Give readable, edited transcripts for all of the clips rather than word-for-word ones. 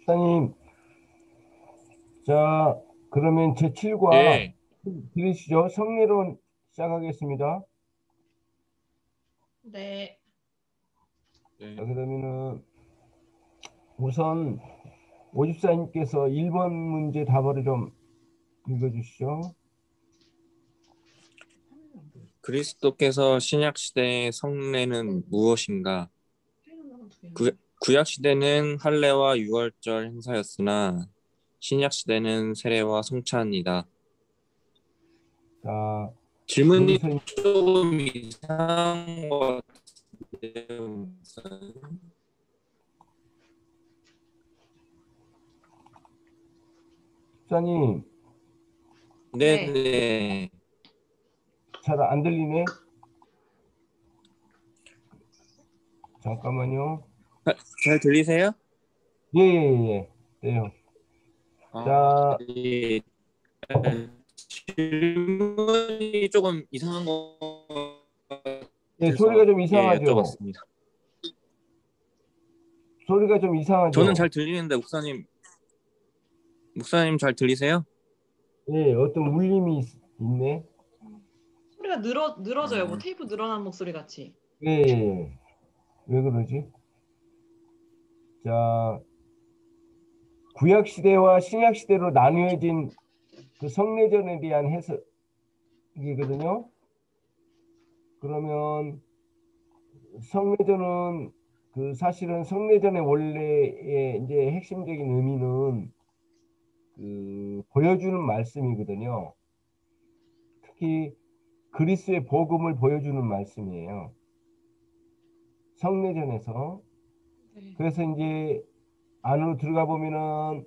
목사님, 자, 그러면 제7과 네, 들으시죠? 성례론 시작하겠습니다. 네, 네. 자, 그러면은 우선 오집사님께서 1번 문제 답을 좀 읽어주시죠. 그리스도께서 신약 시대의 성례는 무엇인가? 구약 시대는 할례와 유월절 행사였으나 신약 시대는 세례와 성찬이다. 자, 질문이 여기서 조금 이상한 것 같아요. 목사님 네, 네네. 잘 안 들리네? 잠깐만요. 잘 들리세요? 예, 예, 예. 네요. 아, 자, 예. 질문이 조금 이상한 것 예, 소리가 같아서 좀 예, 이상하죠? 여쭤봤습니다. 소리가 좀 저는 잘 이상하죠? 들리는데 목사님 잘 들리세요? 예, 어떤 울림이 있네? 소리가 늘어져요. 뭐 아, 테이프 늘어난 목소리 같이. 예, 예, 예. 왜 그러지? 자, 구약 시대와 신약 시대로 나뉘어진 그 성례전에 대한 해석이거든요. 그러면 성례전은 그 사실은 성례전의 원래의 이제 핵심적인 의미는 그 보여주는 말씀이거든요. 특히 그리스도의 복음을 보여주는 말씀이에요. 성례전에서. 네. 그래서 이제 안으로 들어가 보면은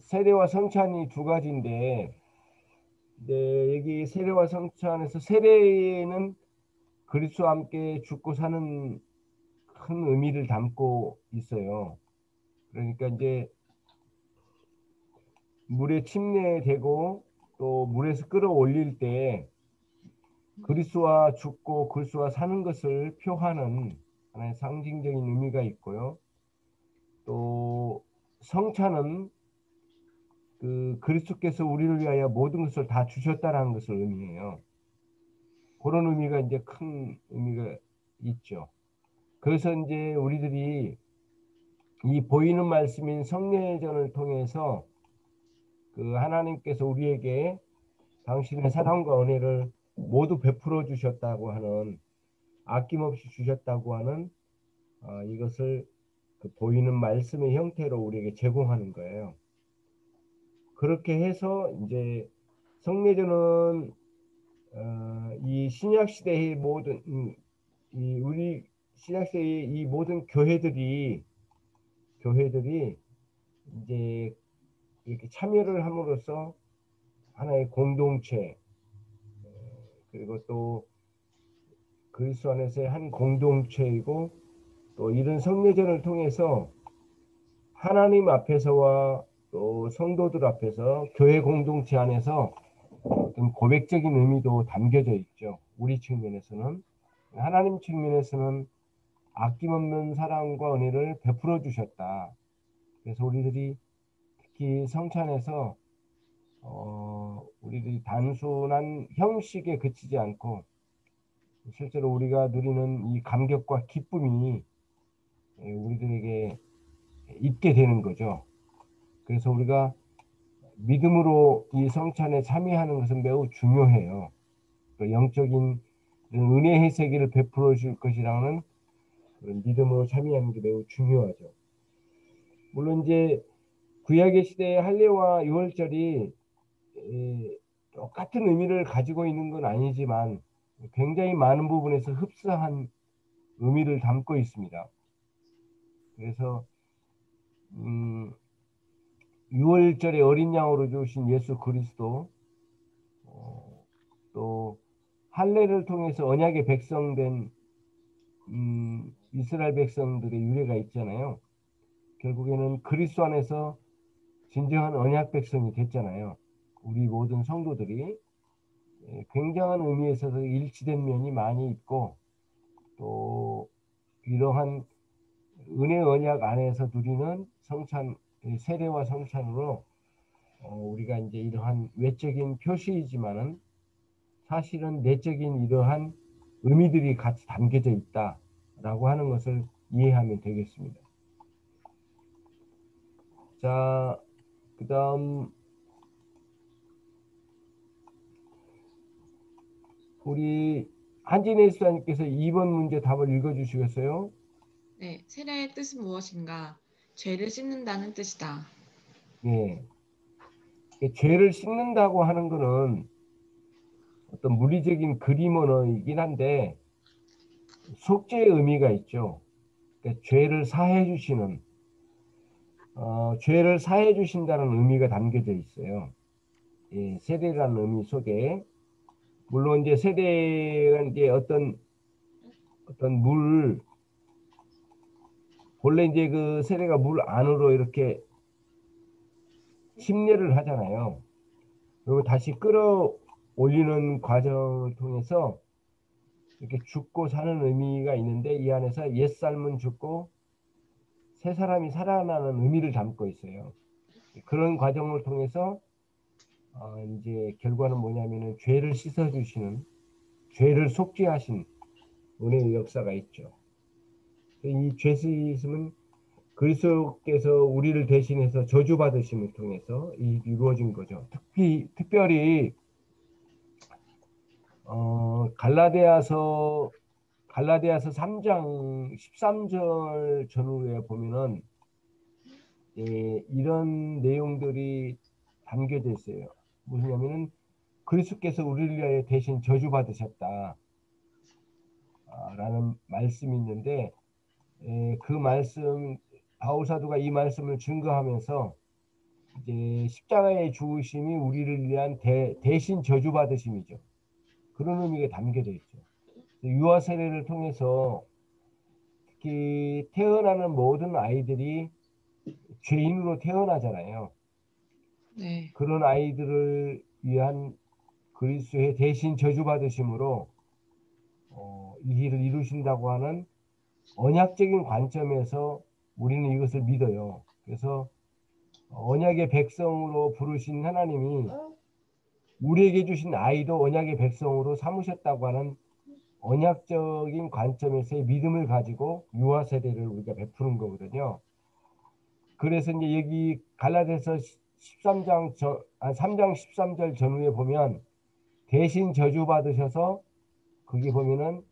세례와 성찬이 두 가지인데, 네, 여기 세례와 성찬에서 세례는 그리스도와 함께 죽고 사는 큰 의미를 담고 있어요. 그러니까 이제 물에 침례되고 또 물에서 끌어올릴 때 그리스도와 죽고 그리스도와 사는 것을 표하는 하나의 상징적인 의미가 있고요. 또 성찬은 그 그리스도께서 우리를 위하여 모든 것을 다 주셨다라는 것을 의미해요. 그런 의미가 이제 큰 의미가 있죠. 그래서 이제 우리들이 이 보이는 말씀인 성례전을 통해서 그 하나님께서 우리에게 당신의 사랑과 은혜를 모두 베풀어 주셨다고 하는, 아낌없이 주셨다고 하는 이것을 그 보이는 말씀의 형태로 우리에게 제공하는 거예요. 그렇게 해서 이제 성례전은 이 신약 시대의 모든 이 우리 신약 시대의 이 모든 교회들이 이제 이렇게 참여를 함으로써 하나의 공동체, 그리고 또 그리스도 안에서의 한 공동체이고, 또 이런 성례전을 통해서 하나님 앞에서와 또 성도들 앞에서 교회 공동체 안에서 어떤 고백적인 의미도 담겨져 있죠. 우리 측면에서는. 하나님 측면에서는 아낌없는 사랑과 은혜를 베풀어 주셨다. 그래서 우리들이 특히 성찬에서 우리들이 단순한 형식에 그치지 않고 실제로 우리가 누리는 이 감격과 기쁨이 우리들에게 있게 되는 거죠. 그래서 우리가 믿음으로 이 성찬에 참여하는 것은 매우 중요해요. 그 영적인 은혜의 세계를 베풀어 줄 것이라는 그런 믿음으로 참여하는 게 매우 중요하죠. 물론 이제 구약의 시대의 할례와 유월절이 똑같은 의미를 가지고 있는 건 아니지만 굉장히 많은 부분에서 흡사한 의미를 담고 있습니다. 그래서 음, 6월절에 어린 양으로 주신 예수 그리스도, 또 할례를 통해서 언약의 백성된 이스라엘 백성들의 유래가 있잖아요. 결국에는 그리스도 안에서 진정한 언약 백성이 됐잖아요. 우리 모든 성도들이 굉장한 의미에 있어서 일치된 면이 많이 있고, 또 이러한 은혜 언약 안에서 누리는 성찬 이 세례와 성찬으로 우리가 이제 이러한 외적인 표시이지만은 사실은 내적인 이러한 의미들이 같이 담겨져 있다라고 하는 것을 이해하면 되겠습니다. 자, 그다음 우리 한진혜 수사님께서 2번 문제 답을 읽어주시겠어요? 네, 세례의 뜻은 무엇인가? 죄를 씻는다는 뜻이다. 네. 죄를 씻는다고 하는 것은 어떤 물리적인 그림 언어이긴 한데 속죄의 의미가 있죠. 그러니까 죄를 사해 주시는 죄를 사해 주신다는 의미가 담겨져 있어요. 예, 세례라는 의미 속에 물론 이제 세례가 이제 어떤 물 본래 이제 그 세례가 물 안으로 이렇게 심려를 하잖아요. 그리고 다시 끌어올리는 과정을 통해서 이렇게 죽고 사는 의미가 있는데 이 안에서 옛 삶은 죽고 새 사람이 살아나는 의미를 담고 있어요. 그런 과정을 통해서 이제 결과는 뭐냐면은 죄를 씻어주시는 죄를 속죄하신 은혜의 역사가 있죠. 이 죄 씻음은 그리스도께서 우리를 대신해서 저주 받으심을 통해서 이루어진 거죠. 특별히 갈라디아서 3장 13절 전후에 보면은 이런 내용들이 담겨져 있어요. 무엇이냐면은 그리스도께서 우리를 위하여 대신 저주 받으셨다 라는 말씀이 있는데 그 말씀 바울 사도가 이 말씀을 증거하면서 이제 십자가의 죽으심이 우리를 위한 대신 저주 받으심이죠. 그런 의미가 담겨져 있죠. 유아 세례를 통해서 특히 태어나는 모든 아이들이 죄인으로 태어나잖아요. 네, 그런 아이들을 위한 그리스도의 대신 저주 받으심으로 이 일을 이루신다고 하는 언약적인 관점에서 우리는 이것을 믿어요. 그래서 언약의 백성으로 부르신 하나님이 우리에게 주신 아이도 언약의 백성으로 삼으셨다고 하는 언약적인 관점에서의 믿음을 가지고 유아 세례를 우리가 베푸는 거거든요. 그래서 이제 여기 갈라디아서 3장 13절 전후에 보면 대신 저주 받으셔서 거기 보면은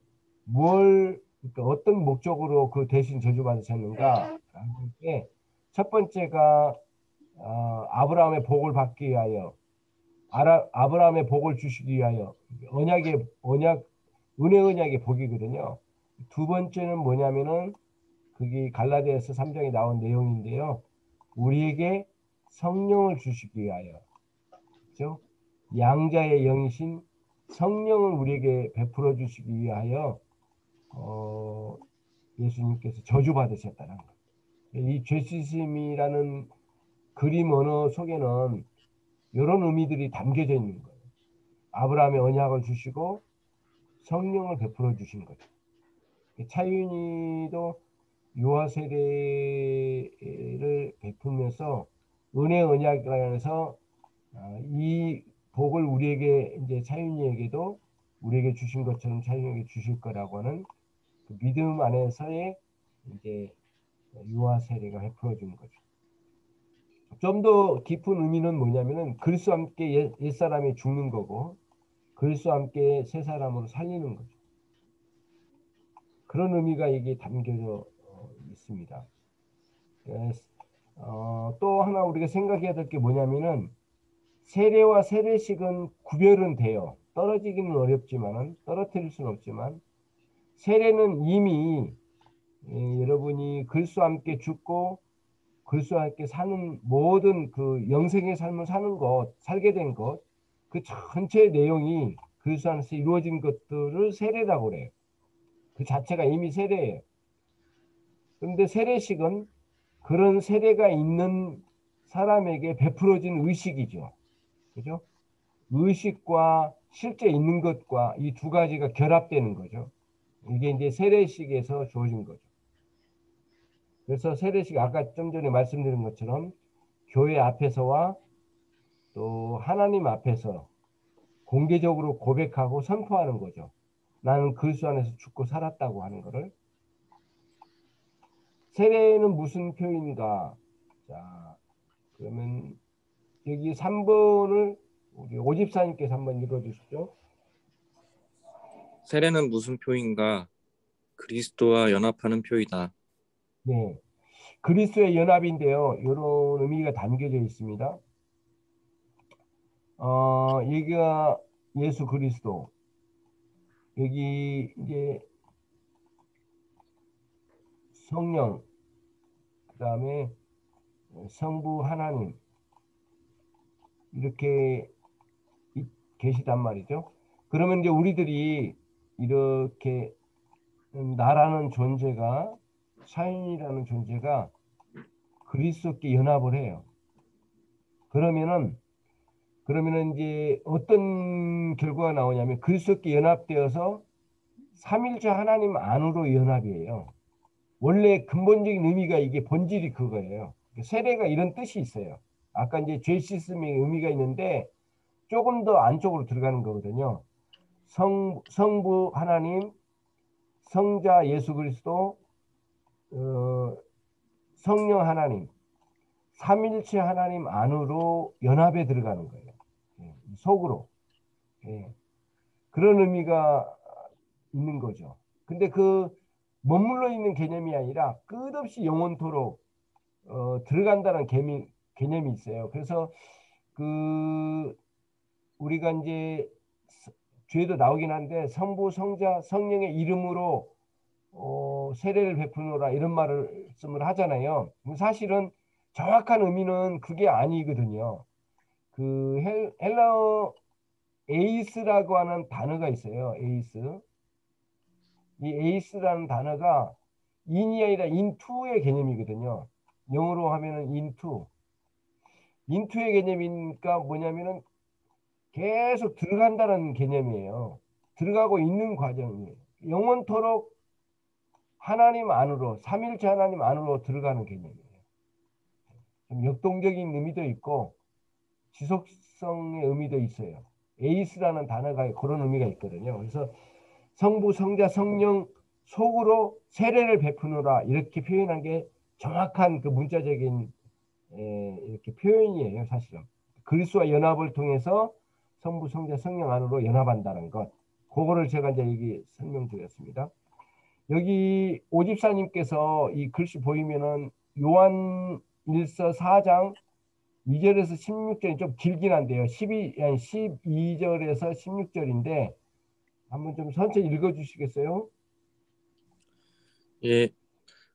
그러니까 어떤 목적으로 그 대신 저주 받으셨는가? 첫 번째가 아브라함의 복을 받기 위하여 아브라함의 복을 주시기 위하여 은혜 언약의 복이거든요. 두 번째는 뭐냐면은 그게 갈라디아서 3장에 나온 내용인데요. 우리에게 성령을 주시기 위하여, 그렇죠? 양자의 영이신 성령을 우리에게 베풀어 주시기 위하여 예수님께서 저주 받으셨다는 것. 이 죄시심이라는 그림 언어 속에는 이런 의미들이 담겨져 있는 거예요. 아브라함의 언약을 주시고 성령을 베풀어 주신 거죠. 차윤이도 유아 세례를 베풀면서 은혜 언약 안에서 이 복을 우리에게 이제 차윤이에게도 우리에게 주신 것처럼 차윤이에게 주실 거라고 하는 그 믿음 안에서의 이제 유아 세례가 베풀어 주는 거죠. 좀 더 깊은 의미는 뭐냐면은 그리스도와 함께 옛사람이 죽는 거고 그리스도와 함께 새 사람으로 살리는 거죠. 그런 의미가 이게 담겨져 있습니다. 또 하나 우리가 생각해야 될 게 뭐냐면은 세례와 세례식은 구별은 돼요. 떨어지기는 어렵지만은 떨어뜨릴 수는 없지만 세례는 이미 여러분이 그리스도와 함께 죽고 그리스도와 함께 사는 모든 그 영생의 삶을 사는 것, 살게 된 것, 그 전체 내용이 그리스도 안에서 이루어진 것들을 세례라고 그래요. 그 자체가 이미 세례예요. 그런데 세례식은 그런 세례가 있는 사람에게 베풀어진 의식이죠. 그죠? 의식과 실제 있는 것과 이 두 가지가 결합되는 거죠. 이게 이제 세례식에서 주어진 거죠. 그래서 세례식 아까 좀 전에 말씀드린 것처럼 교회 앞에서와 또 하나님 앞에서 공개적으로 고백하고 선포하는 거죠. 나는 그리스도 안에서 죽고 살았다고 하는 거를. 세례는 무슨 표현인가? 자, 그러면 여기 3번을 우리 오집사님께서 한번 읽어주시죠. 세례는 무슨 표인가? 그리스도와 연합하는 표이다. 네, 그리스도의 연합인데요. 이런 의미가 담겨져 있습니다. 여기가 예수 그리스도, 여기 이제 성령, 그 다음에 성부 하나님 이렇게 계시단 말이죠. 그러면 이제 우리들이 이렇게 나라는 존재가, 사인이라는 존재가 그리스도께 연합을 해요. 그러면은 이제 어떤 결과가 나오냐면 그리스도께 연합되어서 삼일체 하나님 안으로 연합이에요. 원래 근본적인 의미가 이게 본질이 그거예요. 세례가 이런 뜻이 있어요. 아까 이제 죄 씻음의 의미가 있는데 조금 더 안쪽으로 들어가는 거거든요. 성부 하나님, 성자 예수 그리스도, 성령 하나님, 삼일체 하나님 안으로 연합에 들어가는 거예요. 속으로. 그런 의미가 있는 거죠. 근데 그 머물러 있는 개념이 아니라 끝없이 영원토록 들어간다는 개념이 있어요. 그래서 그 우리가 이제 죄도 나오긴 한데 성부, 성자, 성령의 이름으로 세례를 베푸노라 이런 말씀을 하잖아요. 사실은 정확한 의미는 그게 아니거든요. 그 헬라어 에이스라고 하는 단어가 있어요. 에이스. 이 에이스라는 단어가 인이 아니라 인투의 개념이거든요. 영어로 하면은 인투. 인투의 개념이니까 뭐냐면은 계속 들어간다는 개념이에요. 들어가고 있는 과정이에요. 영원토록 하나님 안으로, 삼일체 하나님 안으로 들어가는 개념이에요. 좀 역동적인 의미도 있고 지속성의 의미도 있어요. 에이스라는 단어가 그런 의미가 있거든요. 그래서 성부, 성자, 성령 속으로 세례를 베푸노라 이렇게 표현한 게 정확한 그 문자적인 이렇게 표현이에요. 사실은 그리스도와 연합을 통해서 성부, 성자, 성령 안으로 연합한다는 것. 그거를 제가 이제 여기 설명드렸습니다. 여기 오집사님께서 이 글씨 보이면은 요한 1서 4장 2절에서 16절이 좀 길긴 한데요. 12절에서 16절인데 한번 좀 천천히 읽어주시겠어요? 예,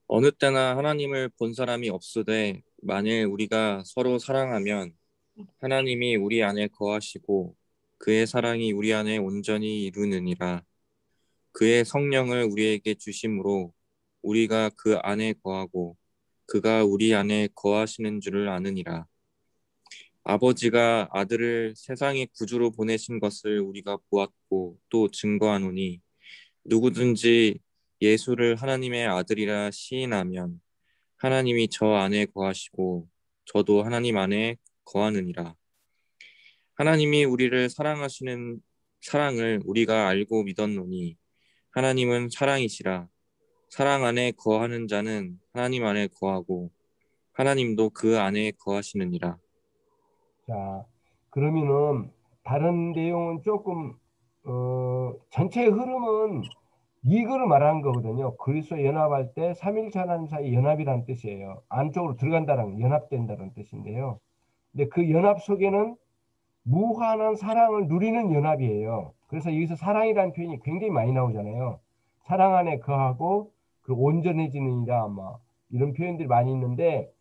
어느 때나 하나님을 본 사람이 없으되 만일 우리가 서로 사랑하면 하나님이 우리 안에 거하시고 그의 사랑이 우리 안에 온전히 이루느니라. 그의 성령을 우리에게 주심으로 우리가 그 안에 거하고 그가 우리 안에 거하시는 줄을 아느니라. 아버지가 아들을 세상의 구주로 보내신 것을 우리가 보았고 또 증거하노니 누구든지 예수를 하나님의 아들이라 시인하면 하나님이 저 안에 거하시고 저도 하나님 안에 거하느니라. 하나님이 우리를 사랑하시는 사랑을 우리가 알고 믿었노니 하나님은 사랑이시라. 사랑 안에 거하는 자는 하나님 안에 거하고 하나님도 그 안에 거하시느니라. 자, 그러면은 다른 내용은 조금 전체의 흐름은 이거를 말하는 거거든요. 그리스도 연합할 때 삼일체 하나님 사이 연합이라는 뜻이에요. 안쪽으로 들어간다는 연합된다는 뜻인데요. 근데 그 연합 속에는 무한한 사랑을 누리는 연합이에요. 그래서 여기서 사랑이라는 표현이 굉장히 많이 나오잖아요. 사랑 안에 거하고 그 온전해지느니라 아마 이런 표현들이 많이 있는데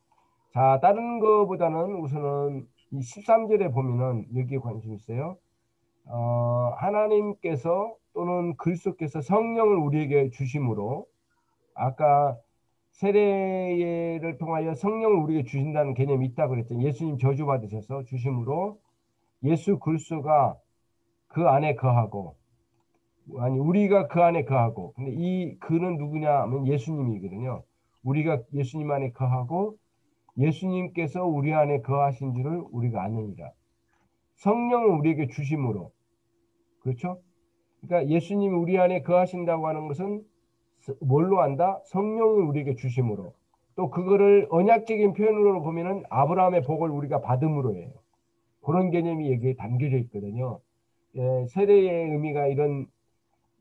자, 다른 거보다는 우선은 이 13절에 보면은 여기에 관심 있어요. 하나님께서 또는 그리스도께서 성령을 우리에게 주심으로 아까 세례를 통하여 성령을 우리에게 주신다는 개념이 있다고 그랬죠. 예수님 저주받으셔서 주심으로 예수 그리스도가 그 안에 거하고 아니 우리가 그 안에 거하고 근데 이 그는 누구냐 하면 예수님이거든요. 우리가 예수님 안에 거하고 예수님께서 우리 안에 거하신 줄을 우리가 아느니라. 성령을 우리에게 주심으로. 그렇죠? 그러니까 예수님이 우리 안에 거하신다고 하는 것은 뭘로 한다? 성령을 우리에게 주심으로. 또 그거를 언약적인 표현으로 보면은 아브라함의 복을 우리가 받음으로 해요. 그런 개념이 여기에 담겨져 있거든요. 세례의 의미가 이런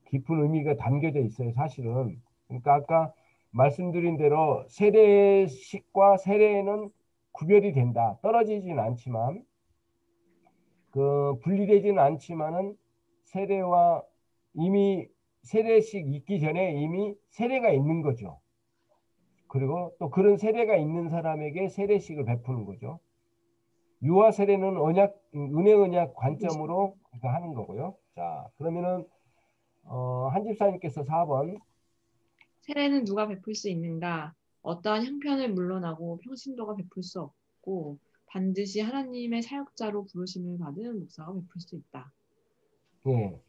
깊은 의미가 담겨져 있어요, 사실은. 그러니까 아까 말씀드린 대로 세례식과 세례는 구별이 된다. 떨어지지는 않지만, 분리되지는 않지만은 세례와 이미 세례식 있기 전에 이미 세례가 있는 거죠. 그리고 또 그런 세례가 있는 사람에게 세례식을 베푸는 거죠. 유아 세례는 언약, 은혜 언약 관점으로 하는 거고요. 자, 그러면은 한 집사님께서 4번. 세례는 누가 베풀 수 있는가? 어떠한 형편을 물러나고 평신도가 베풀 수 없고 반드시 하나님의 사역자로 부르심을 받은 목사가 베풀 수 있다. 예.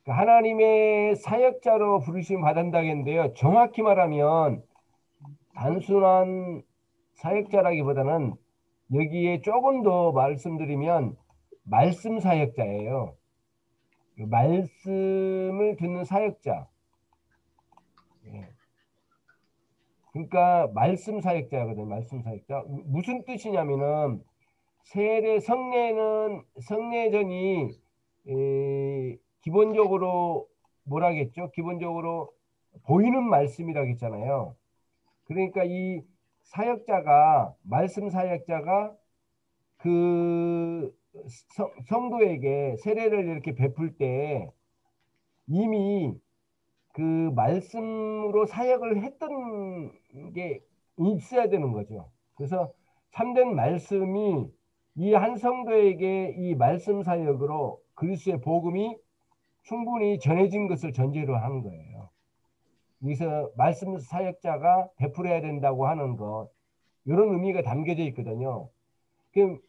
하나님의 사역자로 부르심 받는다겠는데요. 정확히 말하면 단순한 사역자라기보다는 여기에 조금 더 말씀드리면 말씀 사역자예요. 말씀을 듣는 사역자. 예. 그러니까 말씀 사역자거든요. 말씀 사역자. 무슨 뜻이냐면은 성례전이 기본적으로 뭐라겠죠? 기본적으로 보이는 말씀이라겠잖아요. 그러니까 이 사역자가 말씀 사역자가 그 성도에게 세례를 이렇게 베풀 때 이미 그 말씀으로 사역을 했던 게 있어야 되는 거죠. 그래서 참된 말씀이 이 한 성도에게 이 말씀 사역으로 그리스도의 복음이 충분히 전해진 것을 전제로 하는 거예요. 여기서 말씀 사역자가 베풀어야 된다고 하는 것, 이런 의미가 담겨져 있거든요.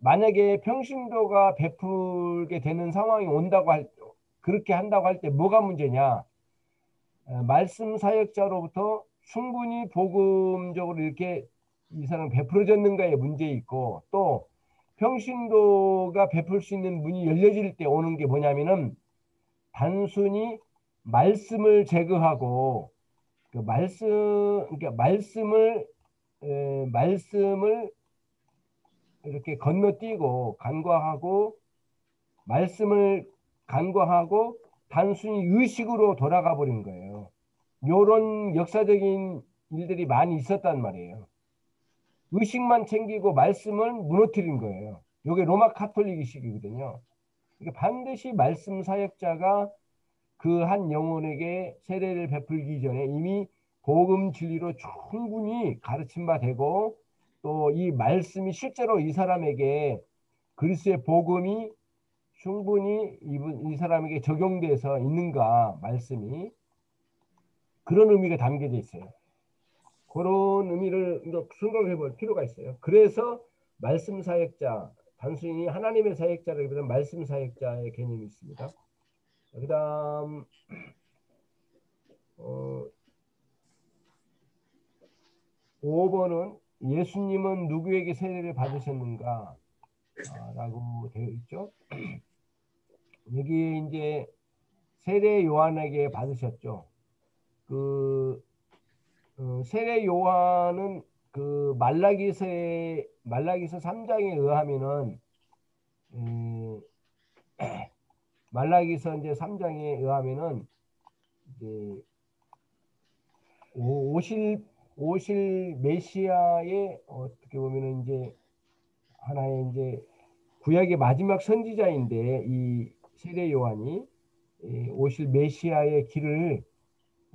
만약에 평신도가 베풀게 되는 상황이 온다고 그렇게 한다고 할 때 뭐가 문제냐? 말씀 사역자로부터 충분히 복음적으로 이렇게 이 사람 베풀어졌는가에 문제 있고, 또 평신도가 베풀 수 있는 문이 열려질 때 오는 게 뭐냐면은 단순히 말씀을 제거하고 그러니까 말씀을 이렇게 건너뛰고 말씀을 간과하고 단순히 의식으로 돌아가 버린 거예요. 이런 역사적인 일들이 많이 있었단 말이에요. 의식만 챙기고 말씀을 무너뜨린 거예요. 이게 로마 카톨릭식이거든요. 그러니까 반드시 말씀 사역자가 그 한 영혼에게 세례를 베풀기 전에 이미 복음 진리로 충분히 가르침 바 되고, 또 이 말씀이 실제로 이 사람에게 그리스도의 복음이 충분히 이 사람에게 적용돼서 있는가, 말씀이 그런 의미가 담겨져 있어요. 그런 의미를 생각해 볼 필요가 있어요. 그래서 말씀 사역자, 단순히 하나님의 사역자라기보다는 말씀 사역자의 개념이 있습니다. 그 다음 5번은 예수님은 누구에게 세례를 받으셨는가 라고 되어 있죠. 여기 이제 세례 요한에게 받으셨죠. 세례 요한은 말라기서 3장에 의하면은 말라기서 이제 3장에 의하면은 이제 오실 메시아의 어떻게 보면은 이제 하나의 이제 구약의 마지막 선지자인데, 이 세례 요한이 오실 메시아의 길을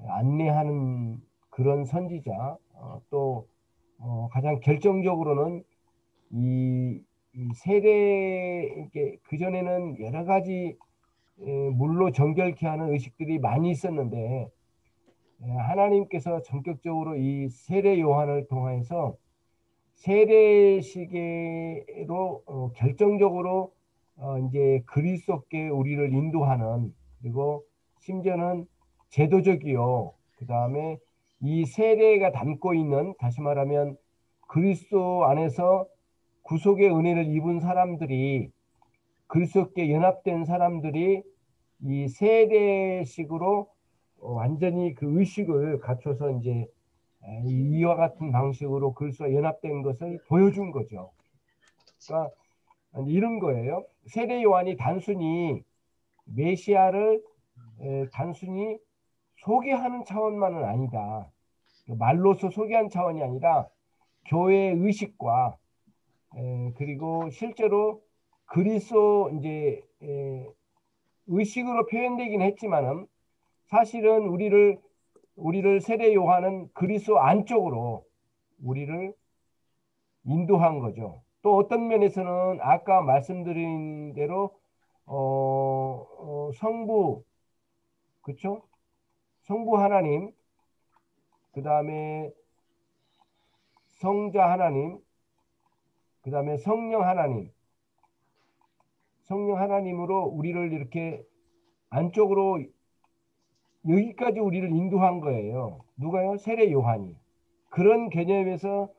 안내하는 그런 선지자, 또 가장 결정적으로는 이 세례, 그 전에는 여러 가지 물로 정결케 하는 의식들이 많이 있었는데, 하나님께서 전격적으로 이 세례 요한을 통해서 세례시계로 결정적으로 이제 그리스도께 우리를 인도하는, 그리고 심지어는 제도적이요, 그 다음에 이 세례가 담고 있는, 다시 말하면 그리스도 안에서 구속의 은혜를 입은 사람들이, 그리스도께 연합된 사람들이 이 세례식으로 완전히 그 의식을 갖춰서 이제 이와 같은 방식으로 그리스도와 연합된 것을 보여준 거죠. 그러니까 이런 거예요. 세례 요한이 단순히 메시아를 단순히 소개하는 차원만은 아니다. 말로서 소개한 차원이 아니라 교회의 의식과 그리고 실제로 그리스도 이제 의식으로 표현되긴 했지만은 사실은 우리를 세례 요한은 그리스도 안쪽으로 우리를 인도한 거죠. 또 어떤 면에서는 아까 말씀드린 대로 성부, 그렇죠? 성부 하나님, 그 다음에 성자 하나님, 그 다음에 성령 하나님, 성령 하나님으로 우리를 이렇게 안쪽으로 여기까지 우리를 인도한 거예요. 누가요? 세례 요한이. 그런 개념에서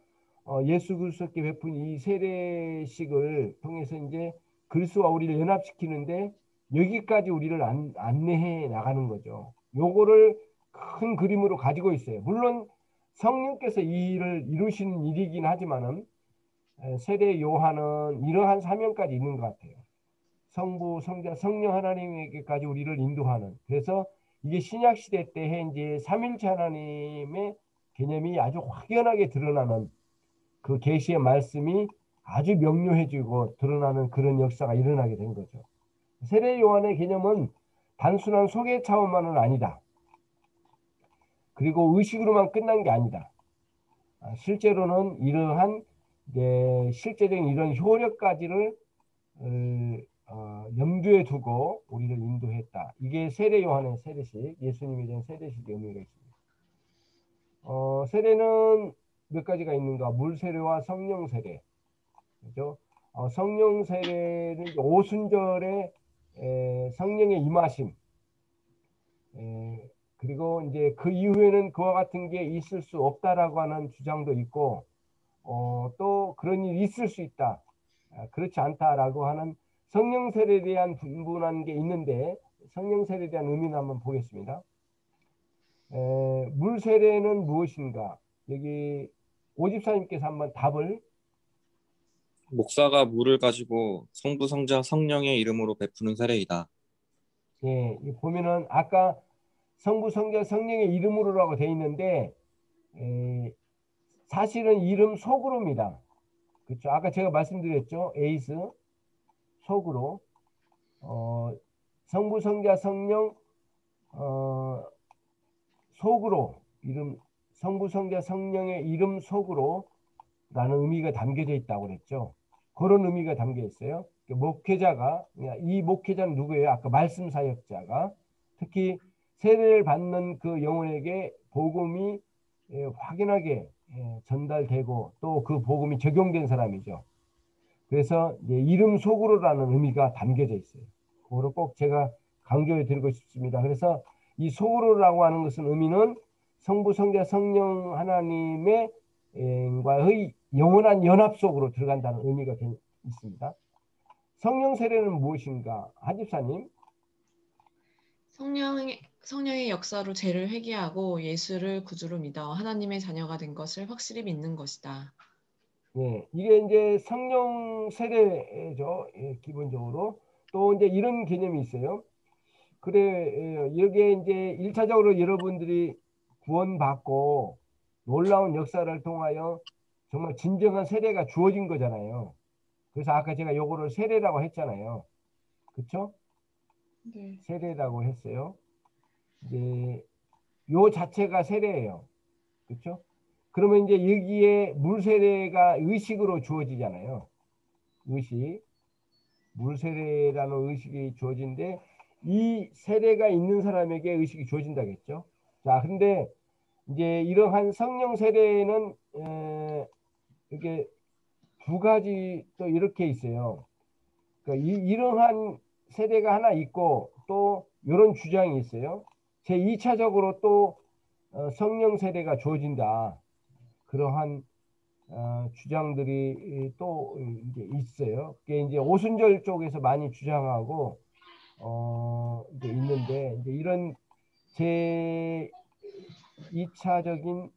예수 그리스도께 베푼 이 세례식을 통해서 이제 그리스도와 우리를 연합시키는데 여기까지 우리를 안내해 나가는 거죠. 요거를 큰 그림으로 가지고 있어요. 물론 성령께서 이 일을 이루시는 일이긴 하지만은 세례 요한은 이러한 사명까지 있는 것 같아요. 성부, 성자, 성령 하나님에게까지 우리를 인도하는. 그래서 이게 신약 시대 때에 이제 삼일체 하나님의 개념이 아주 확연하게 드러나는 그 계시의 말씀이 아주 명료해지고 드러나는 그런 역사가 일어나게 된 거죠. 세례 요한의 개념은 단순한 소개 차원만은 아니다. 그리고 의식으로만 끝난 게 아니다. 실제로는 이러한 실제적인 이런 효력까지를 염두에 두고 우리를 인도했다. 이게 세례 요한의 세례식, 예수님에 대한 세례식의 의미가 있습니다. 세례는 몇 가지가 있는가? 물 세례와 성령 세례. 그죠? 성령 세례는 오순절에 성령의 임하심. 그리고 이제 그 이후에는 그와 같은 게 있을 수 없다라고 하는 주장도 있고, 또 그런 일이 있을 수 있다. 그렇지 않다라고 하는 성령 세례에 대한 분분한 게 있는데, 성령 세례에 대한 의미는 한번 보겠습니다. 물 세례는 무엇인가? 여기 오집사님께서 한번 답을. 목사가 물을 가지고 성부, 성자, 성령의 이름으로 베푸는 세례이다. 예, 보면은 아까 성부, 성자, 성령의 이름으로라고 돼 있는데 사실은 이름 속으로입니다. 그렇죠? 아까 제가 말씀드렸죠. 에이스 속으로 성부, 성자, 성령 속으로 이름 성부, 성자, 성령의 이름 속으로 라는 의미가 담겨져 있다고 그랬죠. 그런 의미가 담겨 있어요. 목회자가, 이 목회자는 누구예요? 아까 말씀 사역자가 특히 세례를 받는 그 영혼에게 복음이 확연하게 전달되고 또 그 복음이 적용된 사람이죠. 그래서 이름 속으로라는 의미가 담겨져 있어요. 그거를 꼭 제가 강조해 드리고 싶습니다. 그래서 이 속으로라고 하는 것은 의미는 성부, 성자, 성령 하나님의 과의 영원한 연합 속으로 들어간다는 의미가 있습니다. 성령 세례는 무엇인가? 하집사님. 성령의 역사로 죄를 회개하고 예수를 구주로 믿어 하나님의 자녀가 된 것을 확실히 믿는 것이다. 네, 이게 이제 성령 세례죠. 기본적으로. 또 이제 이런 개념이 있어요. 그래, 여기에 이제 1차적으로 여러분들이 구원받고 놀라운 역사를 통하여 정말 진정한 세례가 주어진 거잖아요. 그래서 아까 제가 요거를 세례라고 했잖아요. 그쵸? 네. 세례라고 했어요. 이제 요 자체가 세례예요. 그쵸? 그러면 이제 여기에 물 세례가 의식으로 주어지잖아요. 의식. 물 세례라는 의식이 주어진데 이 세례가 있는 사람에게 의식이 주어진다겠죠. 자, 근데 이제 이러한 성령 세례는 이렇게 두 가지 또 이렇게 있어요. 그러니까 이러한 세례가 하나 있고 또 이런 주장이 있어요. 제 2차적으로 또 성령 세례가 주어진다. 그러한 주장들이 또 이제 있어요. 그게 이제 오순절 쪽에서 많이 주장하고 이제 있는데 이제 이런 제 2차적인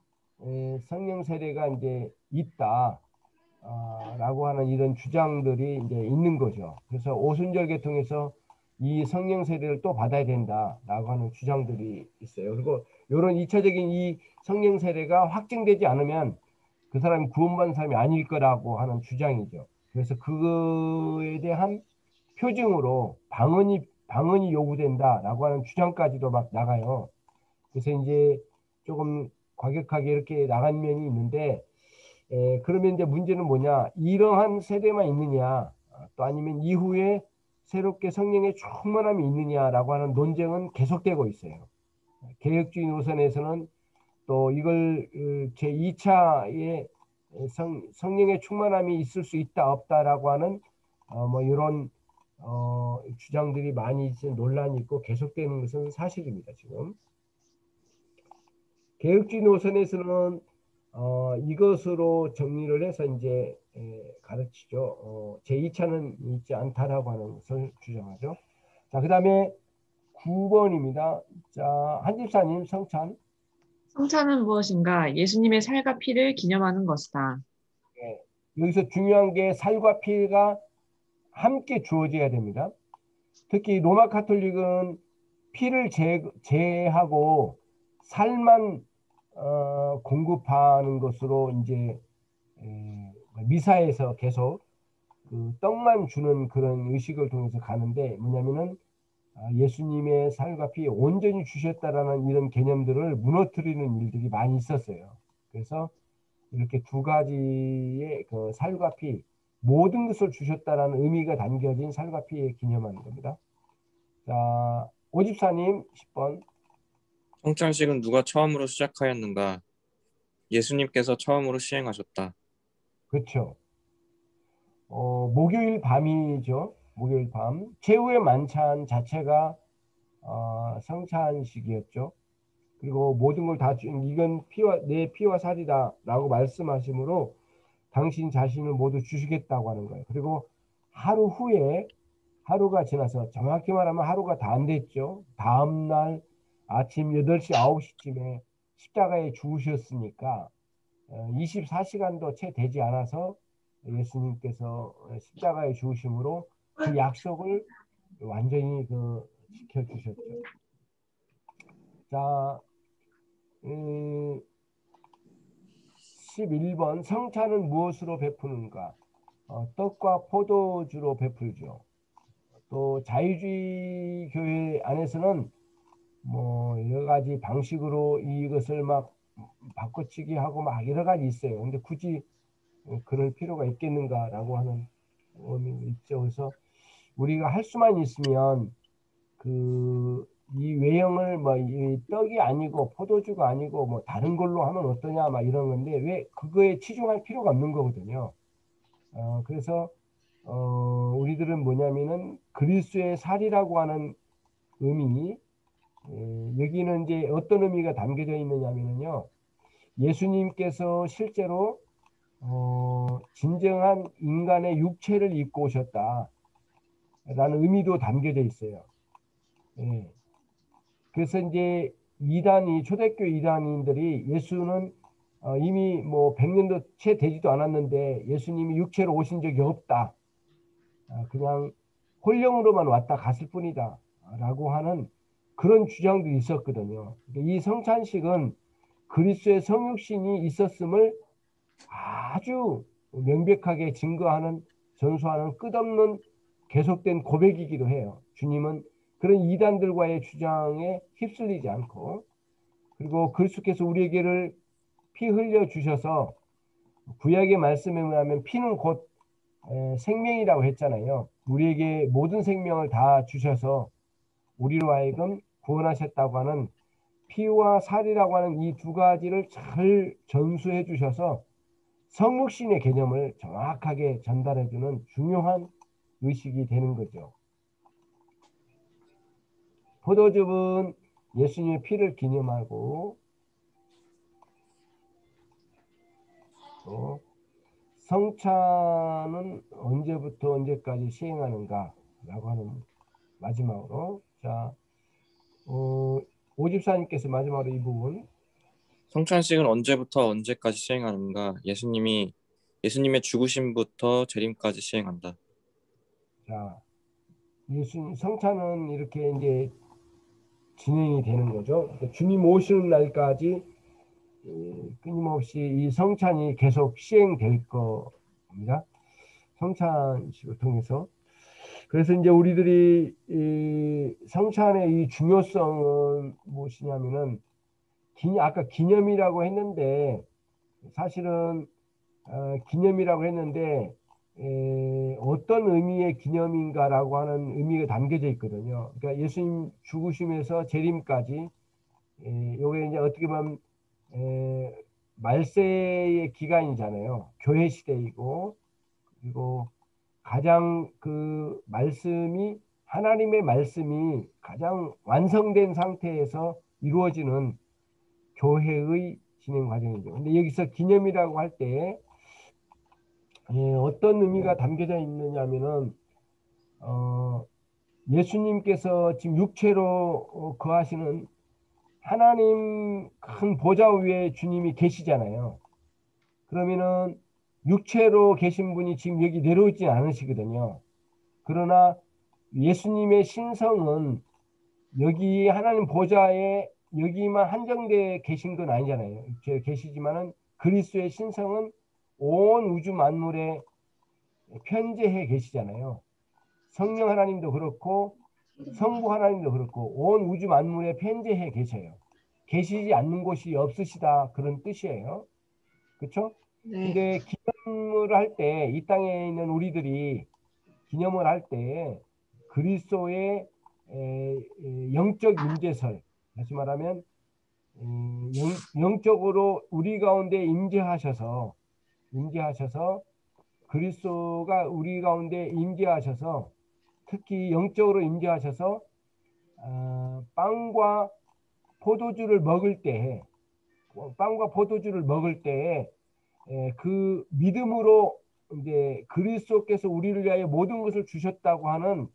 성령 세례가 이제 있다. 라고 하는 이런 주장들이 이제 있는 거죠. 그래서 오순절 계통에서 이 성령 세례를 또 받아야 된다라고 하는 주장들이 있어요. 그리고 이런 2차적인 이 성령 세례가 확증되지 않으면 그 사람이 구원받은 사람이 아닐 거라고 하는 주장이죠. 그래서 그거에 대한 표징으로 방언이 요구된다라고 하는 주장까지도 막 나가요. 그래서 이제 조금 과격하게 이렇게 나간 면이 있는데, 그러면 이제 문제는 뭐냐? 이러한 세대만 있느냐, 또 아니면 이후에 새롭게 성령의 충만함이 있느냐라고 하는 논쟁은 계속되고 있어요. 개혁주의 노선에서는 또 이걸 제2차의 성령의 충만함이 있을 수 있다 없다라고 하는 뭐 이런 주장들이 많이 논란이 있고 계속되는 것은 사실입니다. 지금 개혁주의 노선에서는 이것으로 정리를 해서 이제 가르치죠. 제2차는 있지 않다라고 하는 것을 주장하죠. 자, 그 다음에 9번입니다. 자, 한집사님 성찬. 성찬은 무엇인가? 예수님의 살과 피를 기념하는 것이다. 예, 여기서 중요한 게 살과 피가 함께 주어져야 됩니다. 특히 로마 카톨릭은 피를 제하고 살만 공급하는 것으로 이제 미사에서 계속 그 떡만 주는 그런 의식을 통해서 가는데 뭐냐면은 예수님의 살과 피 온전히 주셨다라는 이런 개념들을 무너뜨리는 일들이 많이 있었어요. 그래서 이렇게 두 가지의 그 살과 피 모든 것을 주셨다라는 의미가 담겨진 살과 피에 기념하는 겁니다. 자, 오집사님 10번. 성찬식은 누가 처음으로 시작하였는가? 예수님께서 처음으로 시행하셨다. 그렇죠. 목요일 밤이죠. 목요일 밤. 최후의 만찬 자체가 성찬식이었죠. 그리고 모든 걸 다 이건 내 피와 살이다라고 말씀하시므로 당신 자신을 모두 주시겠다고 하는 거예요. 그리고 하루 후에 하루가 지나서 정확히 말하면 하루가 다 안 됐죠. 다음 날 아침 8시, 9시쯤에 십자가에 죽으셨으니까 24시간도 채 되지 않아서 예수님께서 십자가에 죽으심으로 그 약속을 완전히 지켜주셨죠. 자, 11번 성찬은 무엇으로 베푸는가? 떡과 포도주로 베풀죠. 또 자유주의 교회 안에서는 뭐 여러 가지 방식으로 이것을 막 바꿔치기 하고 막 여러 가지 있어요. 근데 굳이 그럴 필요가 있겠는가라고 하는 의미가 있죠. 그래서 우리가 할 수만 있으면 이 외형을 뭐 이 떡이 아니고 포도주가 아니고 뭐 다른 걸로 하면 어떠냐 막 이런 건데 왜 그거에 치중할 필요가 없는 거거든요. 그래서 우리들은 뭐냐면은 그리스도의 살이라고 하는 의미, 여기는 이제 어떤 의미가 담겨져 있느냐면요. 예수님께서 실제로 진정한 인간의 육체를 입고 오셨다라는 의미도 담겨져 있어요. 예. 그래서 이제 초대교 이단인들이 예수는 이미 뭐 100년도 채 되지도 않았는데 예수님이 육체로 오신 적이 없다. 그냥 혼령으로만 왔다 갔을 뿐이다. 라고 하는 그런 주장도 있었거든요. 이 성찬식은 그리스도의 성육신이 있었음을 아주 명백하게 증거하는 전수하는 끝없는 계속된 고백이기도 해요. 주님은 그런 이단들과의 주장에 휩쓸리지 않고 그리고 그리스도께서 우리에게를 피 흘려 주셔서 구약의 말씀에 의하면 피는 곧 생명이라고 했잖아요. 우리에게 모든 생명을 다 주셔서 우리로 하여금 구원하셨다고 하는 피와 살이라고 하는 이 두 가지를 잘 전수해 주셔서 성육신의 개념을 정확하게 전달해주는 중요한 의식이 되는 거죠. 포도즙은 예수님의 피를 기념하고 또 성찬은 언제부터 언제까지 시행하는가라고 하는 마지막으로 자 오집사님께서 마지막으로 이 부분 성찬식은 언제부터 언제까지 시행하는가? 예수님의 죽으심부터 재림까지 시행한다. 자 예수님 성찬은 이렇게 이제 진행이 되는 거죠. 그러니까 주님 오시는 날까지 끊임없이 이 성찬이 계속 시행될 겁니다. 성찬식을 통해서. 그래서 이제 우리들이 이 성찬의 이 중요성은 무엇이냐면은 아까 기념이라고 했는데 사실은 기념이라고 했는데 어떤 의미의 기념인가라고 하는 의미가 담겨져 있거든요. 그러니까 예수님 죽으심에서 재림까지 요게 이제 어떻게 보면 말세의 기간이잖아요. 교회 시대이고 그리고 가장 그 말씀이 하나님의 말씀이 가장 완성된 상태에서 이루어지는 교회의 진행 과정이죠. 근데 여기서 기념이라고 할 때 어떤 의미가 담겨져 있느냐면은 예수님께서 지금 육체로 거하시는 하나님 큰 보좌 위에 주님이 계시잖아요. 그러면은 육체로 계신 분이 지금 여기 내려오지 않으시거든요. 그러나 예수님의 신성은 여기 하나님 보좌에 여기만 한정되어 계신 건 아니잖아요. 육체에 계시지만은 그리스도의 신성은 온 우주 만물에 편재해 계시잖아요. 성령 하나님도 그렇고 성부 하나님도 그렇고 온 우주 만물에 편재해 계셔요. 계시지 않는 곳이 없으시다 그런 뜻이에요. 그렇죠? 네. 근데 기념을 할 때 이 땅에 있는 우리들이 기념을 할 때 그리스도의 영적 임재설 다시 말하면 영적으로 우리 가운데 임재하셔서 그리스도가 우리 가운데 임재하셔서 특히 영적으로 임재하셔서 빵과 포도주를 먹을 때 그 믿음으로 이제 그리스도께서 우리를 위하여 모든 것을 주셨다고 하는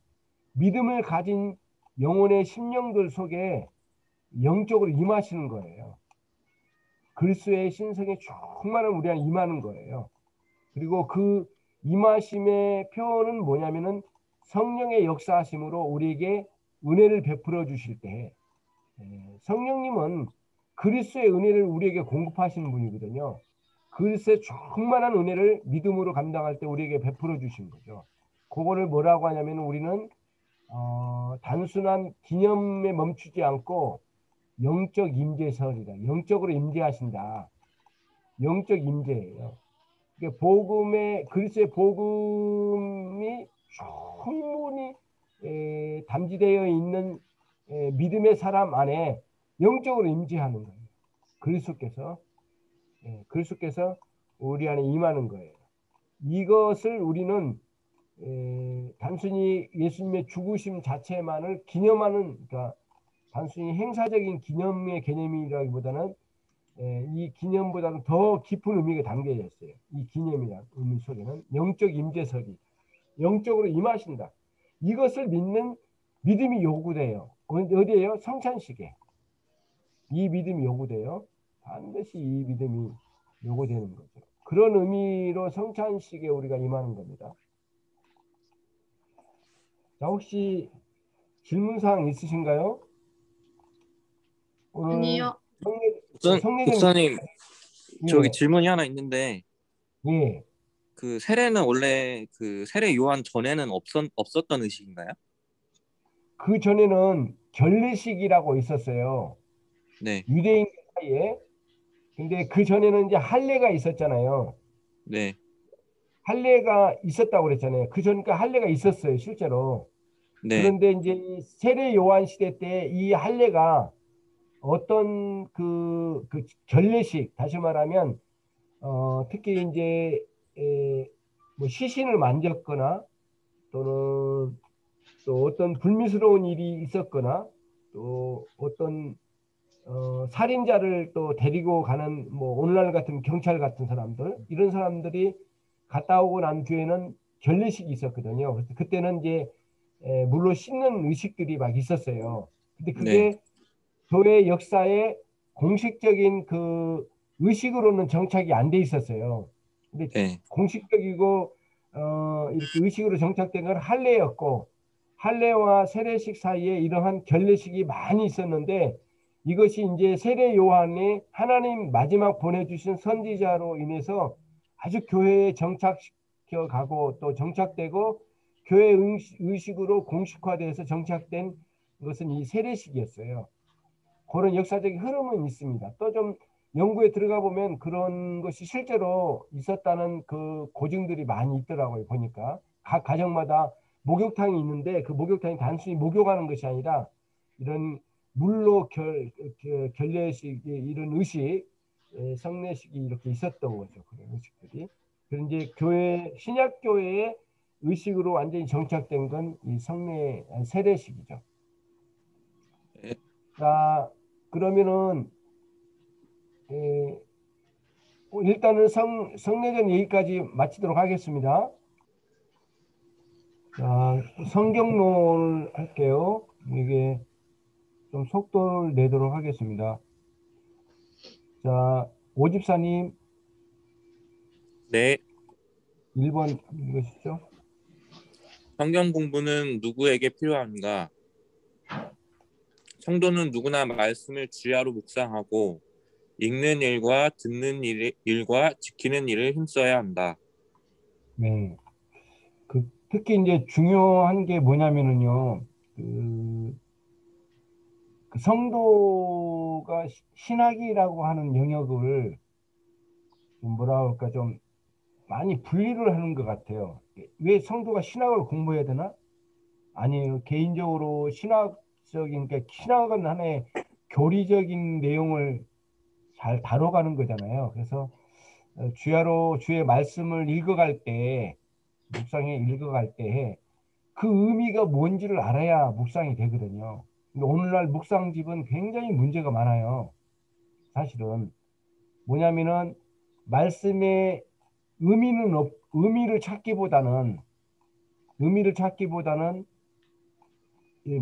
믿음을 가진 영혼의 심령들 속에 영적으로 임하시는 거예요. 그리스도의 신성에 충만한 우리 안에 임하는 거예요. 그리고 그 임하심의 표현은 뭐냐면은 성령의 역사하심으로 우리에게 은혜를 베풀어 주실 때 성령님은 그리스도의 은혜를 우리에게 공급하시는 분이거든요. 그리스도의 충만한 은혜를 믿음으로 감당할 때 우리에게 베풀어 주신 거죠. 그거를 뭐라고 하냐면 우리는 단순한 기념에 멈추지 않고 영적 임재설이다. 영적으로 임재하신다. 영적 임재예요. 그리스도의 복음이 충분히 담지되어 있는 믿음의 사람 안에 영적으로 임재하는 거예요. 그리스도께서 우리 안에 임하는 거예요. 이것을 우리는 단순히 예수님의 죽으심 자체만을 기념하는 그러니까 단순히 행사적인 기념의 개념이라기보다는 이 기념보다는 더 깊은 의미가 담겨져 있어요. 이 기념이라는 의미 속에는 영적 임재설이 영적으로 임하신다. 이것을 믿는 믿음이 요구돼요. 어디에요? 성찬식에. 이 믿음이 요구돼요. 반드시 이 믿음이 요구되는 거죠. 그런 의미로 성찬식에 우리가 임하는 겁니다. 자, 혹시 질문사항 있으신가요? 아니요. 성례전 목사님, 저기 예, 질문이 하나 있는데 예. 그 세례는 원래 그 세례 요한 전에는 없었던 의식인가요? 그 전에는 결례식이라고 있었어요. 네, 유대인 사이에. 근데 그 전에는 이제 할례가 있었잖아요. 네, 할례가 있었다고 그랬잖아요. 그 전까 할례가 있었어요, 실제로. 네, 그런데 이제 이 세례 요한 시대 때 이 할례가 어떤 그 결례식, 다시 말하면 특히 이제 뭐 시신을 만졌거나 또는 또 어떤 불미스러운 일이 있었거나 또 어떤 살인자를 또 데리고 가는 뭐 오늘날 같은 경찰 같은 사람들 이런 사람들이 갔다 오고 난 뒤에는 결례식이 있었거든요. 그래서 그때는 이제 물로 씻는 의식들이 막 있었어요. 근데 네, 그게 교회 역사에 공식적인 그 의식으로는 정착이 안 돼 있었어요. 근데 네, 공식적이고 이렇게 의식으로 정착된 건 할례였고 할례와 세례식 사이에 이러한 결례식이 많이 있었는데 이것이 이제 세례 요한이 하나님 마지막 보내주신 선지자로 인해서 아주 교회에 정착시켜 가고 또 정착되고 교회 의식으로 공식화돼서 정착된 것은 이 세례식이었어요. 그런 역사적인 흐름은 있습니다. 또 좀 연구에 들어가 보면 그런 것이 실제로 있었다는 그 고증들이 많이 있더라고요. 보니까 각 가정마다 목욕탕이 있는데 그 목욕탕이 단순히 목욕하는 것이 아니라 이런 물로 결례식 이런 의식 성례식이 이렇게 있었던 거죠. 그런 의식들이. 그런 이제 교회 신약 교회의 의식으로 완전히 정착된 건 이 성례 세례식이죠. 네. 자, 그러면은 일단은 성례전 얘기까지 마치도록 하겠습니다. 자, 성경론을 할게요. 이게 좀 속도를 내도록 하겠습니다. 자, 오집사님 네. 1번 읽으시죠. 성경 공부는 누구에게 필요한가? 성도는 누구나 말씀을 주야로 묵상하고 읽는 일과 듣는 일과 지키는 일을 힘써야 한다. 네. 특히 이제 중요한 게 뭐냐면은요. 그, 그 성도가 신학이라고 하는 영역을 좀 뭐라 할까 좀 많이 분리를 하는 것 같아요. 왜 성도가 신학을 공부해야 되나? 아니에요. 개인적으로 신학적인, 그러니까 신학은 하나의 교리적인 내용을 잘 다뤄가는 거잖아요. 그래서 주야로 주의 말씀을 읽어갈 때, 묵상에 읽어갈 때, 그 의미가 뭔지를 알아야 묵상이 되거든요. 근데 오늘날 묵상집은 굉장히 문제가 많아요. 사실은. 뭐냐면은, 말씀의 의미를 찾기보다는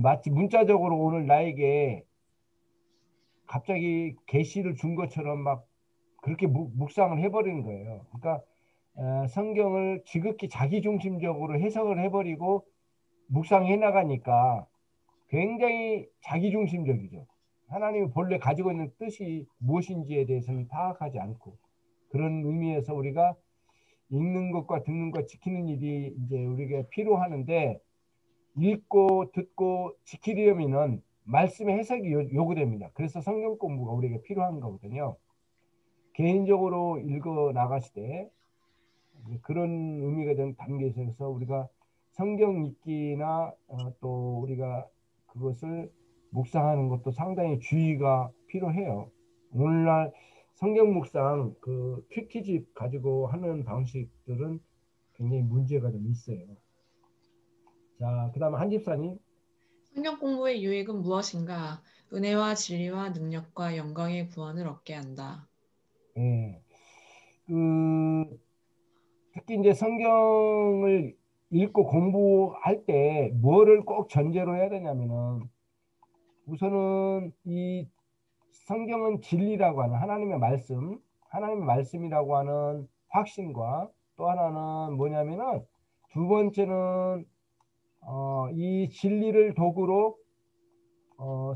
마치 문자적으로 오늘 나에게 갑자기 계시를 준 것처럼 막 그렇게 묵상을 해버리는 거예요. 그러니까 성경을 지극히 자기중심적으로 해석을 해버리고 묵상해 나가니까 굉장히 자기중심적이죠. 하나님이 본래 가지고 있는 뜻이 무엇인지에 대해서는 파악하지 않고 그런 의미에서 우리가 읽는 것과 듣는 것 지키는 일이 이제 우리가 필요하는데 읽고 듣고 지키려면은 말씀의 해석이 요구됩니다. 그래서 성경 공부가 우리에게 필요한 거거든요. 개인적으로 읽어 나갔을 때 그런 의미가 좀 담겨 있어서 우리가 성경 읽기나 또 우리가 그것을 묵상하는 것도 상당히 주의가 필요해요. 오늘날 성경 묵상 그 큐티집 가지고 하는 방식들은 굉장히 문제가 좀 있어요. 자, 그다음 한 집사님. 성경 공부의 유익은 무엇인가? 은혜와 진리와 능력과 영광의 구원을 얻게 한다. 예. 그 특히 이제 성경을 읽고 공부할 때 뭐를 꼭 전제로 해야 되냐면은 우선은 이 성경은 진리라고 하는 하나님의 말씀이라고 하는 확신과 또 하나는 뭐냐면은 두 번째는 이 진리를 도구로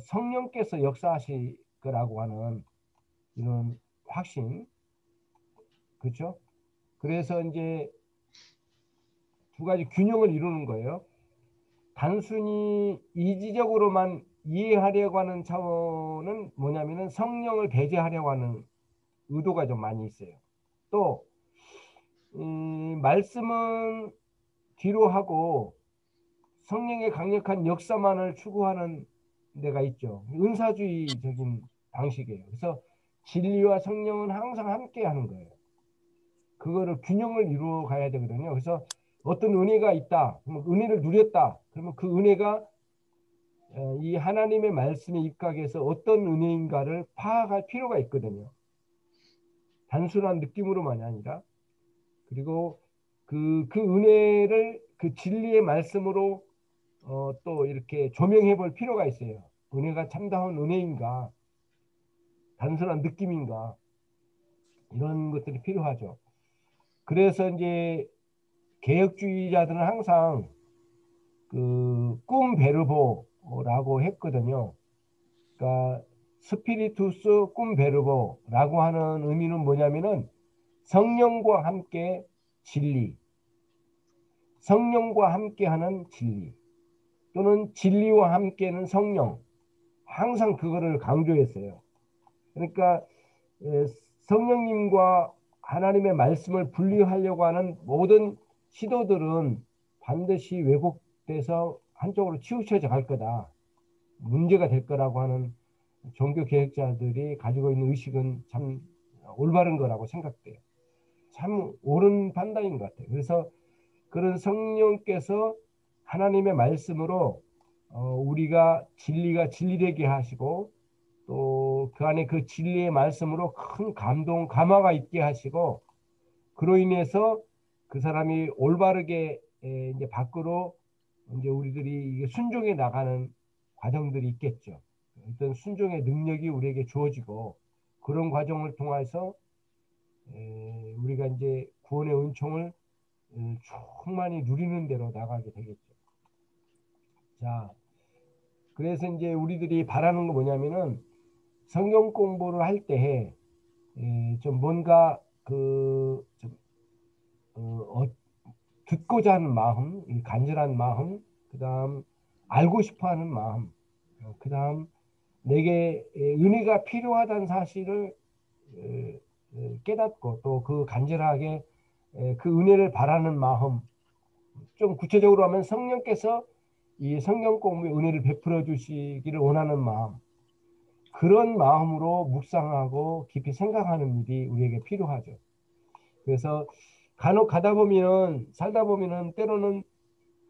성령께서 역사하실 거라고 하는 이런 확신, 그렇죠? 그래서 이제 두 가지 균형을 이루는 거예요. 단순히 이지적으로만 이해하려고 하는 차원은 뭐냐면은 성령을 배제하려고 하는 의도가 좀 많이 있어요. 또 말씀은 뒤로 하고 성령의 강력한 역사만을 추구하는 데가 있죠. 은사주의적인 방식이에요. 그래서 진리와 성령은 항상 함께 하는 거예요. 그거를 균형을 이루어 가야 되거든요. 그래서 어떤 은혜가 있다, 그러면 은혜를 누렸다, 그러면 그 은혜가 이 하나님의 말씀에 입각해서 어떤 은혜인가를 파악할 필요가 있거든요. 단순한 느낌으로만이 아니라. 그리고 그 은혜를 그 진리의 말씀으로 또 이렇게 조명해 볼 필요가 있어요. 은혜가 참다운 은혜인가, 단순한 느낌인가, 이런 것들이 필요하죠. 그래서 이제 개혁주의자들은 항상 그 꿈 베르보라고 했거든요. 그러니까 스피리투스 꿈 베르보라고 하는 의미는 뭐냐면은 성령과 함께 진리, 성령과 함께하는 진리, 또는 진리와 함께는 성령, 항상 그거를 강조했어요. 그러니까 성령님과 하나님의 말씀을 분리하려고 하는 모든 시도들은 반드시 왜곡돼서 한쪽으로 치우쳐져 갈 거다, 문제가 될 거라고 하는 종교 개혁자들이 가지고 있는 의식은 참 올바른 거라고 생각돼요. 참 옳은 판단인 것 같아요. 그래서 그런 성령께서 하나님의 말씀으로 우리가 진리가 진리되게 하시고, 또 그 안에 그 진리의 말씀으로 큰 감동, 감화가 있게 하시고, 그로 인해서 그 사람이 올바르게 이제 밖으로 이제 우리들이 이게 순종해 나가는 과정들이 있겠죠. 어떤 순종의 능력이 우리에게 주어지고, 그런 과정을 통해서 우리가 이제 구원의 은총을 충만히 누리는 대로 나가게 되겠죠. 자, 그래서 이제 우리들이 바라는 거 뭐냐면은 성경 공부를 할 때 좀 뭔가 듣고자 하는 마음, 이 간절한 마음, 그다음 알고 싶어하는 마음, 그다음 내게 은혜가 필요하다는 사실을 깨닫고, 또 그 간절하게 그 은혜를 바라는 마음, 좀 구체적으로 하면 성령께서 이 성경 공부의 은혜를 베풀어 주시기를 원하는 마음, 그런 마음으로 묵상하고 깊이 생각하는 일이 우리에게 필요하죠. 그래서 간혹 가다 보면, 살다 보면은 때로는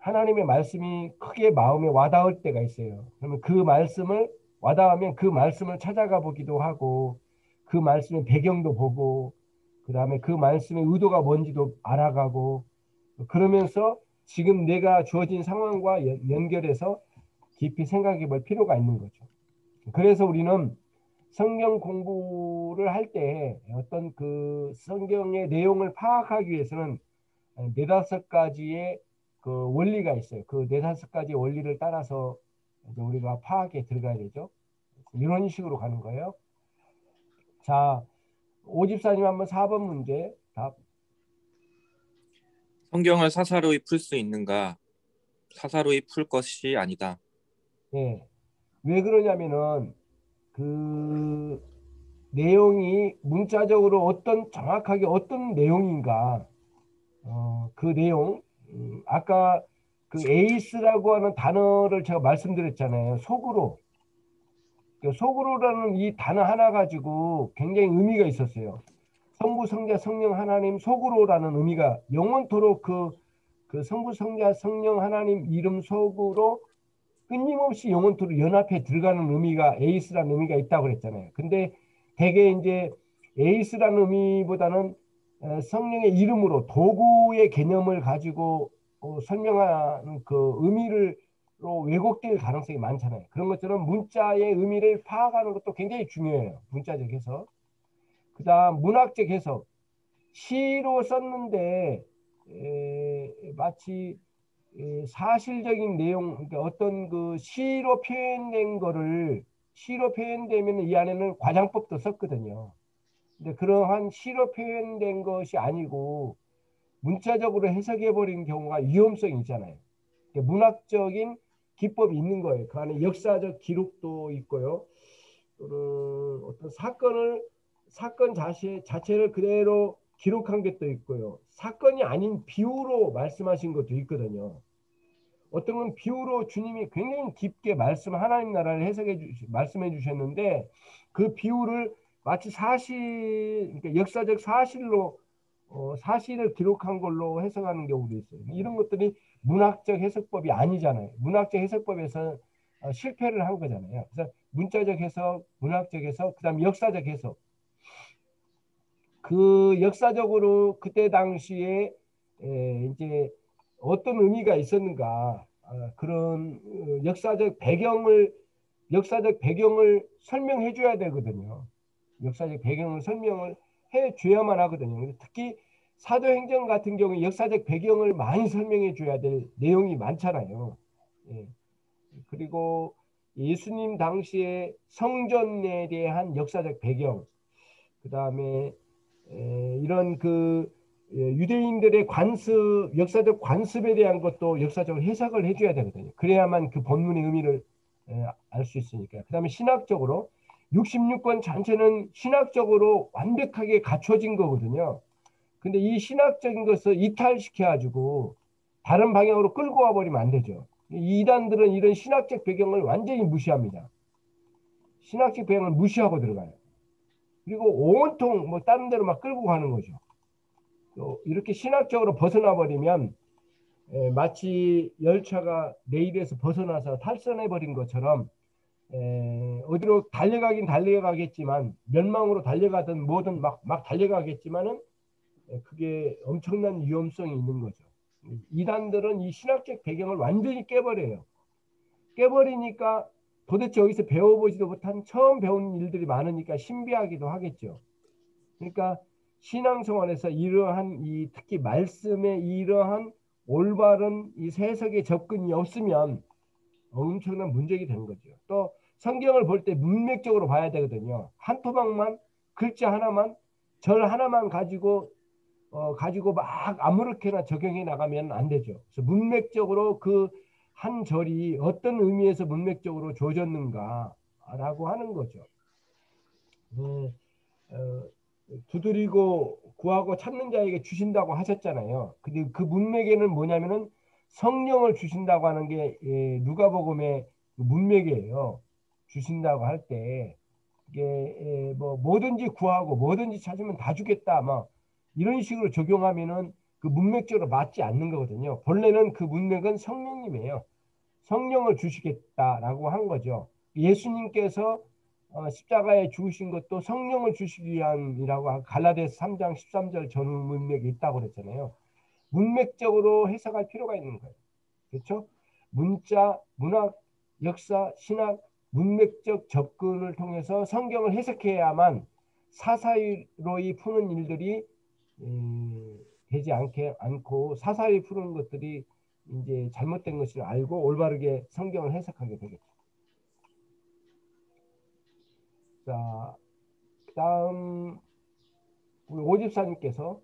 하나님의 말씀이 크게 마음에 와닿을 때가 있어요. 그러면 그 말씀을 와닿으면 그 말씀을 찾아가 보기도 하고, 그 말씀의 배경도 보고, 그 다음에 그 말씀의 의도가 뭔지도 알아가고, 그러면서 지금 내가 주어진 상황과 연결해서 깊이 생각해 볼 필요가 있는 거죠. 그래서 우리는 성경 공부를 할 때 어떤 그 성경의 내용을 파악하기 위해서는 네다섯 가지의 그 원리가 있어요. 그 네다섯 가지 원리를 따라서 이제 우리가 파악에 들어가야 되죠. 이런 식으로 가는 거예요. 자, 오집사님 한번 4번 문제 답. 성경을 사사로이 풀 수 있는가? 사사로이 풀 것이 아니다. 예. 왜 그러냐면은 그 내용이 문자적으로 정확하게 어떤 내용인가, 그 내용, 아까 그 에이스라고 하는 단어를 제가 말씀드렸잖아요. 속으로. 그 속으로라는 이 단어 하나 가지고 굉장히 의미가 있었어요. 성부, 성자, 성령, 하나님 속으로라는 의미가 영원토록 그 성부, 성자, 성령, 하나님 이름 속으로 끊임없이 영원토록 연합해 들어가는 의미가, 에이스라는 의미가 있다고 그랬잖아요. 근데 대개 이제 에이스라는 의미보다는 성령의 이름으로 도구의 개념을 가지고 설명하는 그 의미를 로 왜곡될 가능성이 많잖아요. 그런 것처럼 문자의 의미를 파악하는 것도 굉장히 중요해요. 문자적 해석. 그다음 문학적 해석. 시로 썼는데 마치 사실적인 내용, 그러니까 어떤 그 시로 표현된 거를, 시로 표현되면 이 안에는 과장법도 썼거든요. 근데 그러한 시로 표현된 것이 아니고 문자적으로 해석해 버리는 경우가 위험성이 있잖아요. 그러니까 문학적인 기법이 있는 거예요. 그 안에 역사적 기록도 있고요. 또는 어떤 사건 자체를 그대로 기록한 것도 있고요. 사건이 아닌 비유로 말씀하신 것도 있거든요. 어떤 건 비유로 주님이 굉장히 깊게 하나님 나라를 말씀해 주셨는데, 그 비유를 마치 그러니까 역사적 사실로 사실을 기록한 걸로 해석하는 경우도 있어요. 이런 것들이 문학적 해석법이 아니잖아요. 문학적 해석법에서 실패를 한 거잖아요. 그래서 문자적 해석, 문학적 해석, 그다음 역사적 해석. 그 역사적으로 그때 당시에 이제 어떤 의미가 있었는가 그런 역사적 배경을 설명해 줘야 되거든요. 역사적 배경을 설명을 해 줘야만 하거든요. 특히 사도행전 같은 경우에 역사적 배경을 많이 설명해 줘야 될 내용이 많잖아요. 예. 그리고 예수님 당시에 성전에 대한 역사적 배경, 그 다음에 이런 그 유대인들의 역사적 관습에 대한 것도 역사적으로 해석을 해줘야 되거든요. 그래야만 그 본문의 의미를 알 수 있으니까. 그 다음에 신학적으로 66권 전체는 신학적으로 완벽하게 갖춰진 거거든요. 근데 이 신학적인 것을 이탈시켜가지고 다른 방향으로 끌고 와버리면 안 되죠. 이단들은 이런 신학적 배경을 완전히 무시합니다. 신학적 배경을 무시하고 들어가요. 그리고 온통 뭐 다른 데로 막 끌고 가는 거죠. 또 이렇게 신학적으로 벗어나 버리면 마치 열차가 레일에서 벗어나서 탈선해 버린 것처럼 어디로 달려가긴 달려가겠지만 멸망으로 달려가든 뭐든 막 달려가겠지만은 그게 엄청난 위험성이 있는 거죠. 이단들은 이 신학적 배경을 완전히 깨버려요. 깨버리니까 도대체 여기서 배워보지도 못한 처음 배우는 일들이 많으니까 신비하기도 하겠죠. 그러니까 신앙생활에서 이러한 특히 말씀에 이러한 올바른 이 해석의 접근이 없으면 엄청난 문제가 되는 거죠. 또 성경을 볼 때 문맥적으로 봐야 되거든요. 한 토막만 글자 하나만 절 하나만 가지고 막 아무렇게나 적용해 나가면 안 되죠. 그래서 문맥적으로 그 한 절이 어떤 의미에서 문맥적으로 조졌는가라고 하는 거죠. 두드리고 구하고 찾는 자에게 주신다고 하셨잖아요. 근데 그 문맥에는 뭐냐면은 성령을 주신다고 하는 게 누가복음의 문맥이에요. 주신다고 할 때 이게 뭐 뭐든지 구하고 뭐든지 찾으면 다 주겠다 막 이런 식으로 적용하면은 그 문맥적으로 맞지 않는 거거든요. 본래는 그 문맥은 성령님이에요. 성령을 주시겠다라고 한 거죠. 예수님께서 십자가에 죽으신 것도 성령을 주시기 위함이라고 갈라디아서 3장 13절 전후 문맥이 있다고 그랬잖아요. 문맥적으로 해석할 필요가 있는 거예요. 그렇죠? 문자, 문학, 역사, 신학, 문맥적 접근을 통해서 성경을 해석해야만 사사로이 푸는 일들이 되지 않고 사사로이 푸는 것들이 이제 잘못된 것을 알고 올바르게 성경을 해석하게 되겠죠. 자, 다음 우리 오집사님께서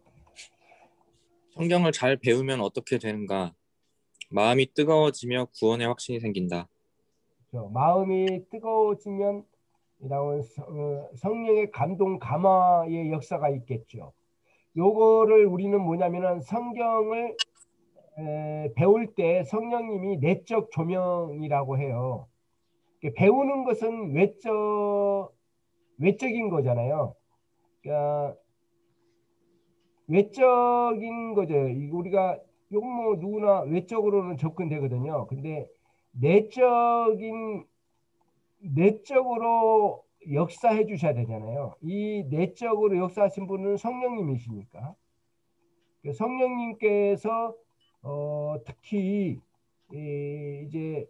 성경을 잘 배우면 어떻게 되는가? 마음이 뜨거워지며 구원의 확신이 생긴다. 마음이 뜨거워지면 이런 성령의 감동 감화의 역사가 있겠죠. 요거를 우리는 뭐냐면은 성경을 배울 때 성령님이 내적 조명이라고 해요. 배우는 것은 외적인 거잖아요. 그러니까 외적인 거죠. 우리가 요거 뭐 누구나 외적으로는 접근되거든요. 근데 내적으로 역사해 주셔야 되잖아요. 이 내적으로 역사하신 분은 성령님이시니까. 성령님께서 특히 이제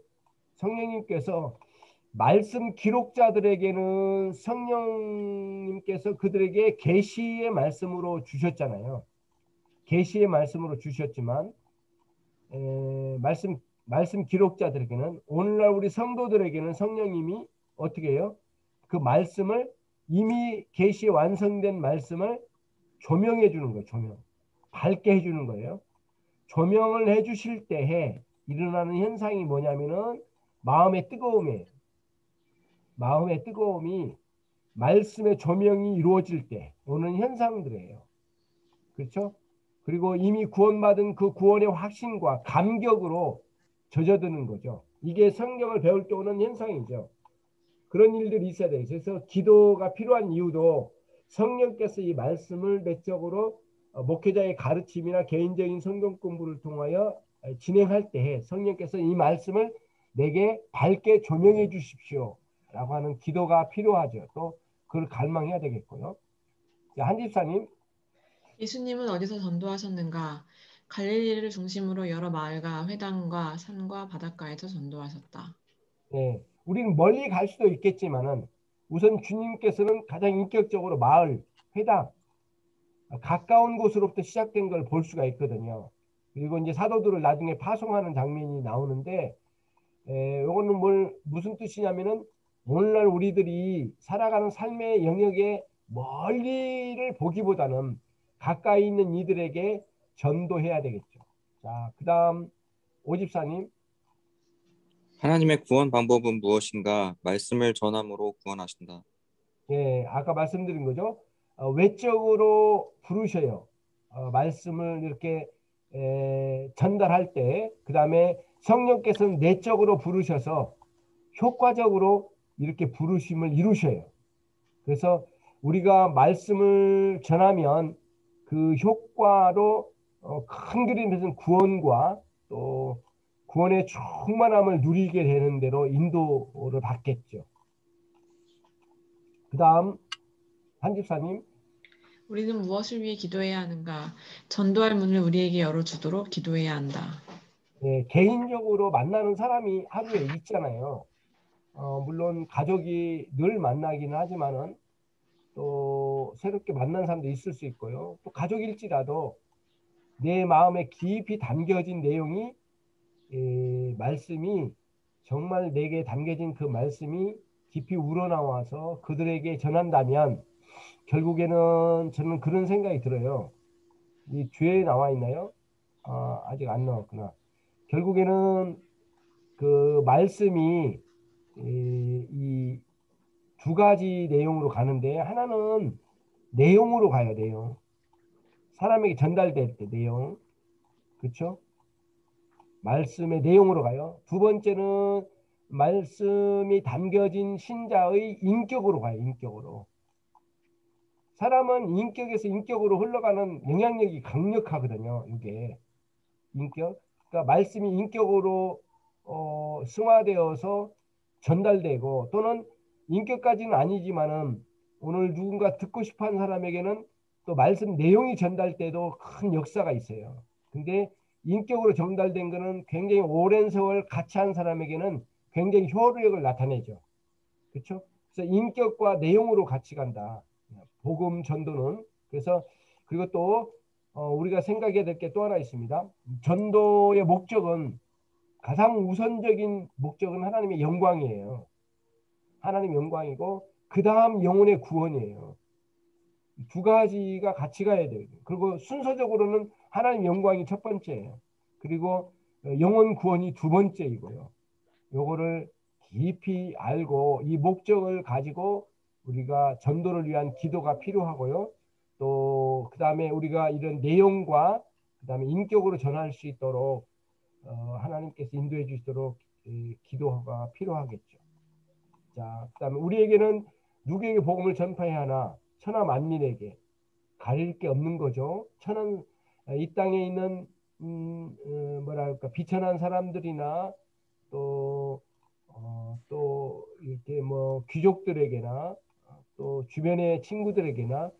성령님께서 말씀 기록자들에게는 성령님께서 그들에게 계시의 말씀으로 주셨잖아요. 계시의 말씀으로 주셨지만 말씀 기록자들에게는 오늘날 우리 성도들에게는 성령님이 어떻게 해요? 그 말씀을 이미 계시 완성된 말씀을 조명해 주는 거예요. 조명. 밝게 해 주는 거예요. 조명을 해 주실 때에 일어나는 현상이 뭐냐면은 마음의 뜨거움이에요. 마음의 뜨거움이 말씀의 조명이 이루어질 때 오는 현상들이에요. 그렇죠? 그리고 이미 구원받은 그 구원의 확신과 감격으로 젖어드는 거죠. 이게 성경을 배울 때 오는 현상이죠. 그런 일들이 있어야 돼요. 그래서 기도가 필요한 이유도 성령께서 이 말씀을 내적으로 목회자의 가르침이나 개인적인 성경 공부를 통하여 진행할 때 성령께서 이 말씀을 내게 밝게 조명해 주십시오. 라고 하는 기도가 필요하죠. 또 그걸 갈망해야 되겠고요. 한 집사님. 예수님은 어디서 전도하셨는가? 갈릴리를 중심으로 여러 마을과 회당과 산과 바닷가에서 전도하셨다. 네, 우리는 멀리 갈 수도 있겠지만은 우선 주님께서는 가장 인격적으로 마을, 회당, 가까운 곳으로부터 시작된 걸 볼 수가 있거든요. 그리고 이제 사도들을 나중에 파송하는 장면이 나오는데, 이거는 무슨 뜻이냐면은 오늘날 우리들이 살아가는 삶의 영역에 멀리를 보기보다는 가까이 있는 이들에게 전도해야 되겠죠. 자, 그다음 오집사님. 하나님의 구원 방법은 무엇인가? 말씀을 전함으로 구원하신다. 예, 아까 말씀드린 거죠. 외적으로 부르셔요. 말씀을 이렇게 전달할 때, 그 다음에 성령께서는 내적으로 부르셔서 효과적으로 이렇게 부르심을 이루셔요. 그래서 우리가 말씀을 전하면 그 효과로 큰 그림에서는 구원과 또 구원의 충만함을 누리게 되는 대로 인도를 받겠죠. 그 다음 한 집사님. 우리는 무엇을 위해 기도해야 하는가? 전도할 문을 우리에게 열어주도록 기도해야 한다. 예, 개인적으로 만나는 사람이 하루에 있잖아요. 물론 가족이 늘 만나기는 하지만은 또 새롭게 만난 사람도 있을 수 있고요. 또 가족일지라도 내 마음에 깊이 담겨진 내용이 말씀이 정말 내게 담겨진 그 말씀이 깊이 우러나와서 그들에게 전한다면 결국에는 저는 그런 생각이 들어요. 이 뒤에 나와 있나요? 아직 안 나왔구나. 결국에는 그 말씀이 이 두 가지 내용으로 가는데 하나는 내용으로 가요. 내용. 사람에게 전달될 때 내용. 그렇죠? 말씀의 내용으로 가요. 두 번째는 말씀이 담겨진 신자의 인격으로 가요. 인격으로. 사람은 인격에서 인격으로 흘러가는 영향력이 강력하거든요. 이게 인격. 그러니까 말씀이 인격으로 승화되어서 전달되고 또는 인격까지는 아니지만은 오늘 누군가 듣고 싶어하는 사람에게는 또 말씀 내용이 전달돼도 큰 역사가 있어요. 근데 인격으로 전달된 거는 굉장히 오랜 세월 같이 한 사람에게는 굉장히 효력을 나타내죠. 그렇죠? 그래서 인격과 내용으로 같이 간다. 복음 전도는. 그래서 그리고 또 우리가 생각해야 될 게 또 하나 있습니다. 전도의 목적은 가장 우선적인 목적은 하나님의 영광이에요. 하나님의 영광이고 그 다음 영혼의 구원이에요. 두 가지가 같이 가야 돼요. 그리고 순서적으로는 하나님 영광이 첫 번째예요. 그리고 영혼 구원이 두 번째이고요. 요거를 깊이 알고 이 목적을 가지고 우리가 전도를 위한 기도가 필요하고요. 또 그다음에 우리가 이런 내용과 그다음에 인격으로 전할 수 있도록 하나님께서 인도해 주시도록 기도가 필요하겠죠. 자, 그다음에 우리에게는 누구에게 복음을 전파해야 하나? 천하 만민에게. 가릴 게 없는 거죠. 이 땅에 있는 뭐랄까 비천한 사람들이나 또 이렇게 뭐 귀족들에게나 또 주변의 친구들에게나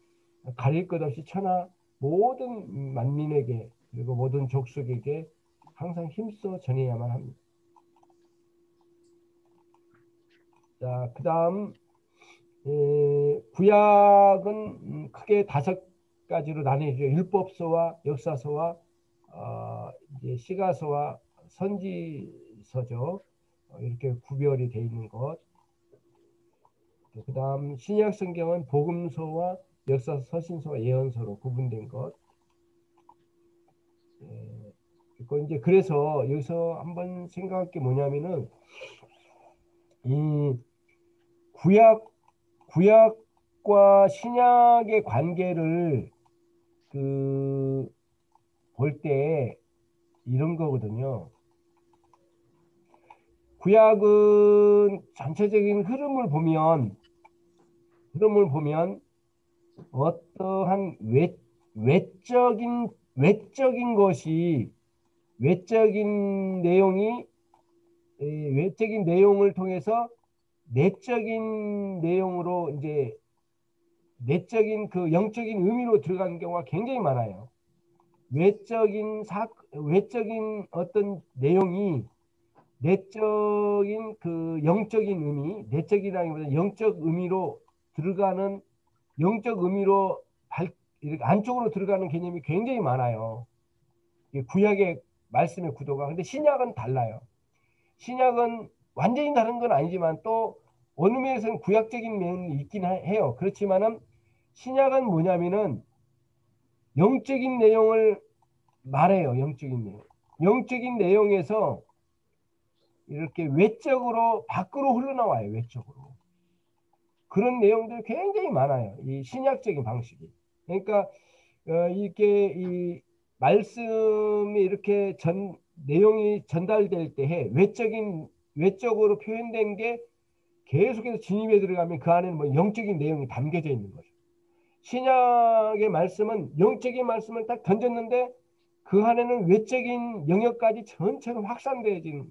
가릴 것 없이 천하 모든 만민에게 그리고 모든 족속에게 항상 힘써 전해야만 합니다. 자, 그다음 구약은 크게 5가지로 나뉘죠. 율법서와 역사서와 이제 시가서와 선지서죠. 이렇게 구별이 되어 있는 것. 그다음 신약 성경은 복음서와 역사서, 서신서와 예언서로 구분된 것. 이제 그래서 여기서 한번 생각할 게 뭐냐면은 이 구약과 신약의 관계를 볼 때 이런 거거든요. 구약은 전체적인 흐름을 보면 어떠한 외적인 내용이 외적인 내용을 통해서 내적인 내용으로 이제 내적인 그 영적인 의미로 들어가는 경우가 굉장히 많아요. 외적인 어떤 내용이 내적인 그 영적인 의미, 내적이라기보다 영적 의미로 들어가는 영적 의미로 이렇게 안쪽으로 들어가는 개념이 굉장히 많아요. 구약의 말씀의 구도가. 근데 신약은 달라요. 신약은 완전히 다른 건 아니지만 또 어느 면에서는 구약적인 면이 있긴 해요. 그렇지만은 신약은 뭐냐면은 영적인 내용을 말해요. 영적인 내용. 영적인 내용에서 이렇게 외적으로 밖으로 흘러나와요. 외적으로. 그런 내용들이 굉장히 많아요. 이 신약적인 방식이. 그러니까 이게 이 말씀이 이렇게 내용이 전달될 때에 외적으로 표현된 게 계속해서 진입에 들어가면 그 안에는 뭐 영적인 내용이 담겨져 있는 거죠. 신약의 말씀은 영적인 말씀을 딱 던졌는데 그 안에는 외적인 영역까지 전체로 확산되어진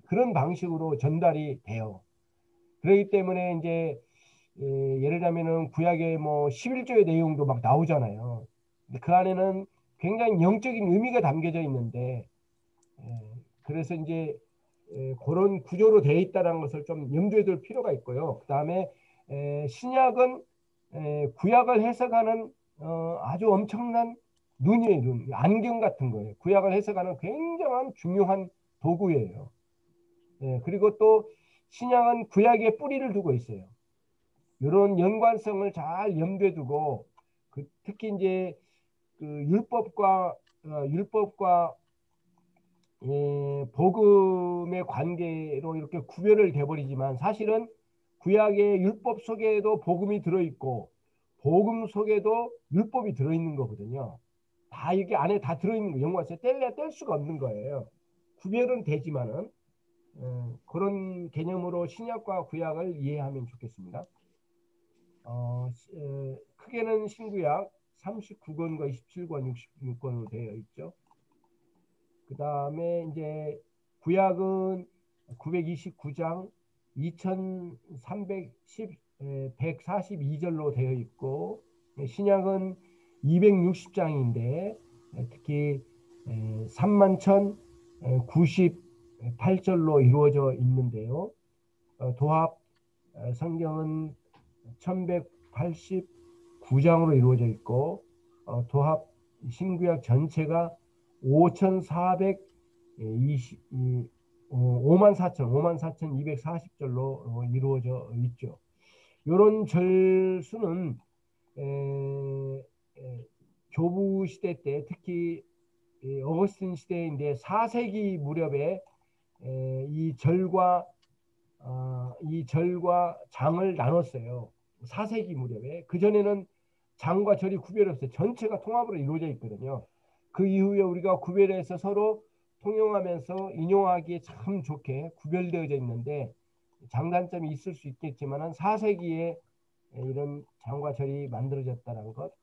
그런 방식으로 전달이 돼요. 그렇기 때문에 이제 예를 들면은 구약의 뭐 11조의 내용도 막 나오잖아요. 근데 그 안에는 굉장히 영적인 의미가 담겨져 있는데 그래서 이제 그런 구조로 되어 있다는 것을 좀 염두에 둘 필요가 있고요. 그 다음에 신약은 구약을 해석하는 아주 엄청난 눈이에요. 눈. 안경 같은 거예요. 구약을 해석하는 굉장한 중요한 도구예요. 그리고 또 신약은 구약에 뿌리를 두고 있어요. 이런 연관성을 잘 염두에 두고 특히 이제 그 율법과 복음의 관계로 이렇게 구별을 돼버리지만 사실은 구약의 율법 속에도 복음이 들어있고 복음 속에도 율법이 들어있는 거거든요. 다 이게 안에 다 들어있는 거 연관성 뗄 수가 없는 거예요. 구별은 되지만은 그런 개념으로 신약과 구약을 이해하면 좋겠습니다. 크게는 신구약 39권과 27권, 66권으로 되어 있죠. 그 다음에 이제 구약은 929장 142절로 되어 있고 신약은 260장인데 특히 31,098절로 이루어져 있는데요. 도합 성경은 1189장으로 이루어져 있고 도합 신구약 전체가 54,240절로 이루어져 있죠. 이런 절수는 교부 시대 때 특히 어거스틴 시대인데 4세기 무렵에 이 절과 장을 나눴어요. 4세기 무렵에. 그전에는 장과 절이 구별 없어요. 전체가 통합으로 이루어져 있거든요. 그 이후에 우리가 구별해서 서로 통용하면서 인용하기에 참 좋게 구별되어져 있는데 장단점이 있을 수 있겠지만 4세기에 이런 장과 절이 만들어졌다는 것.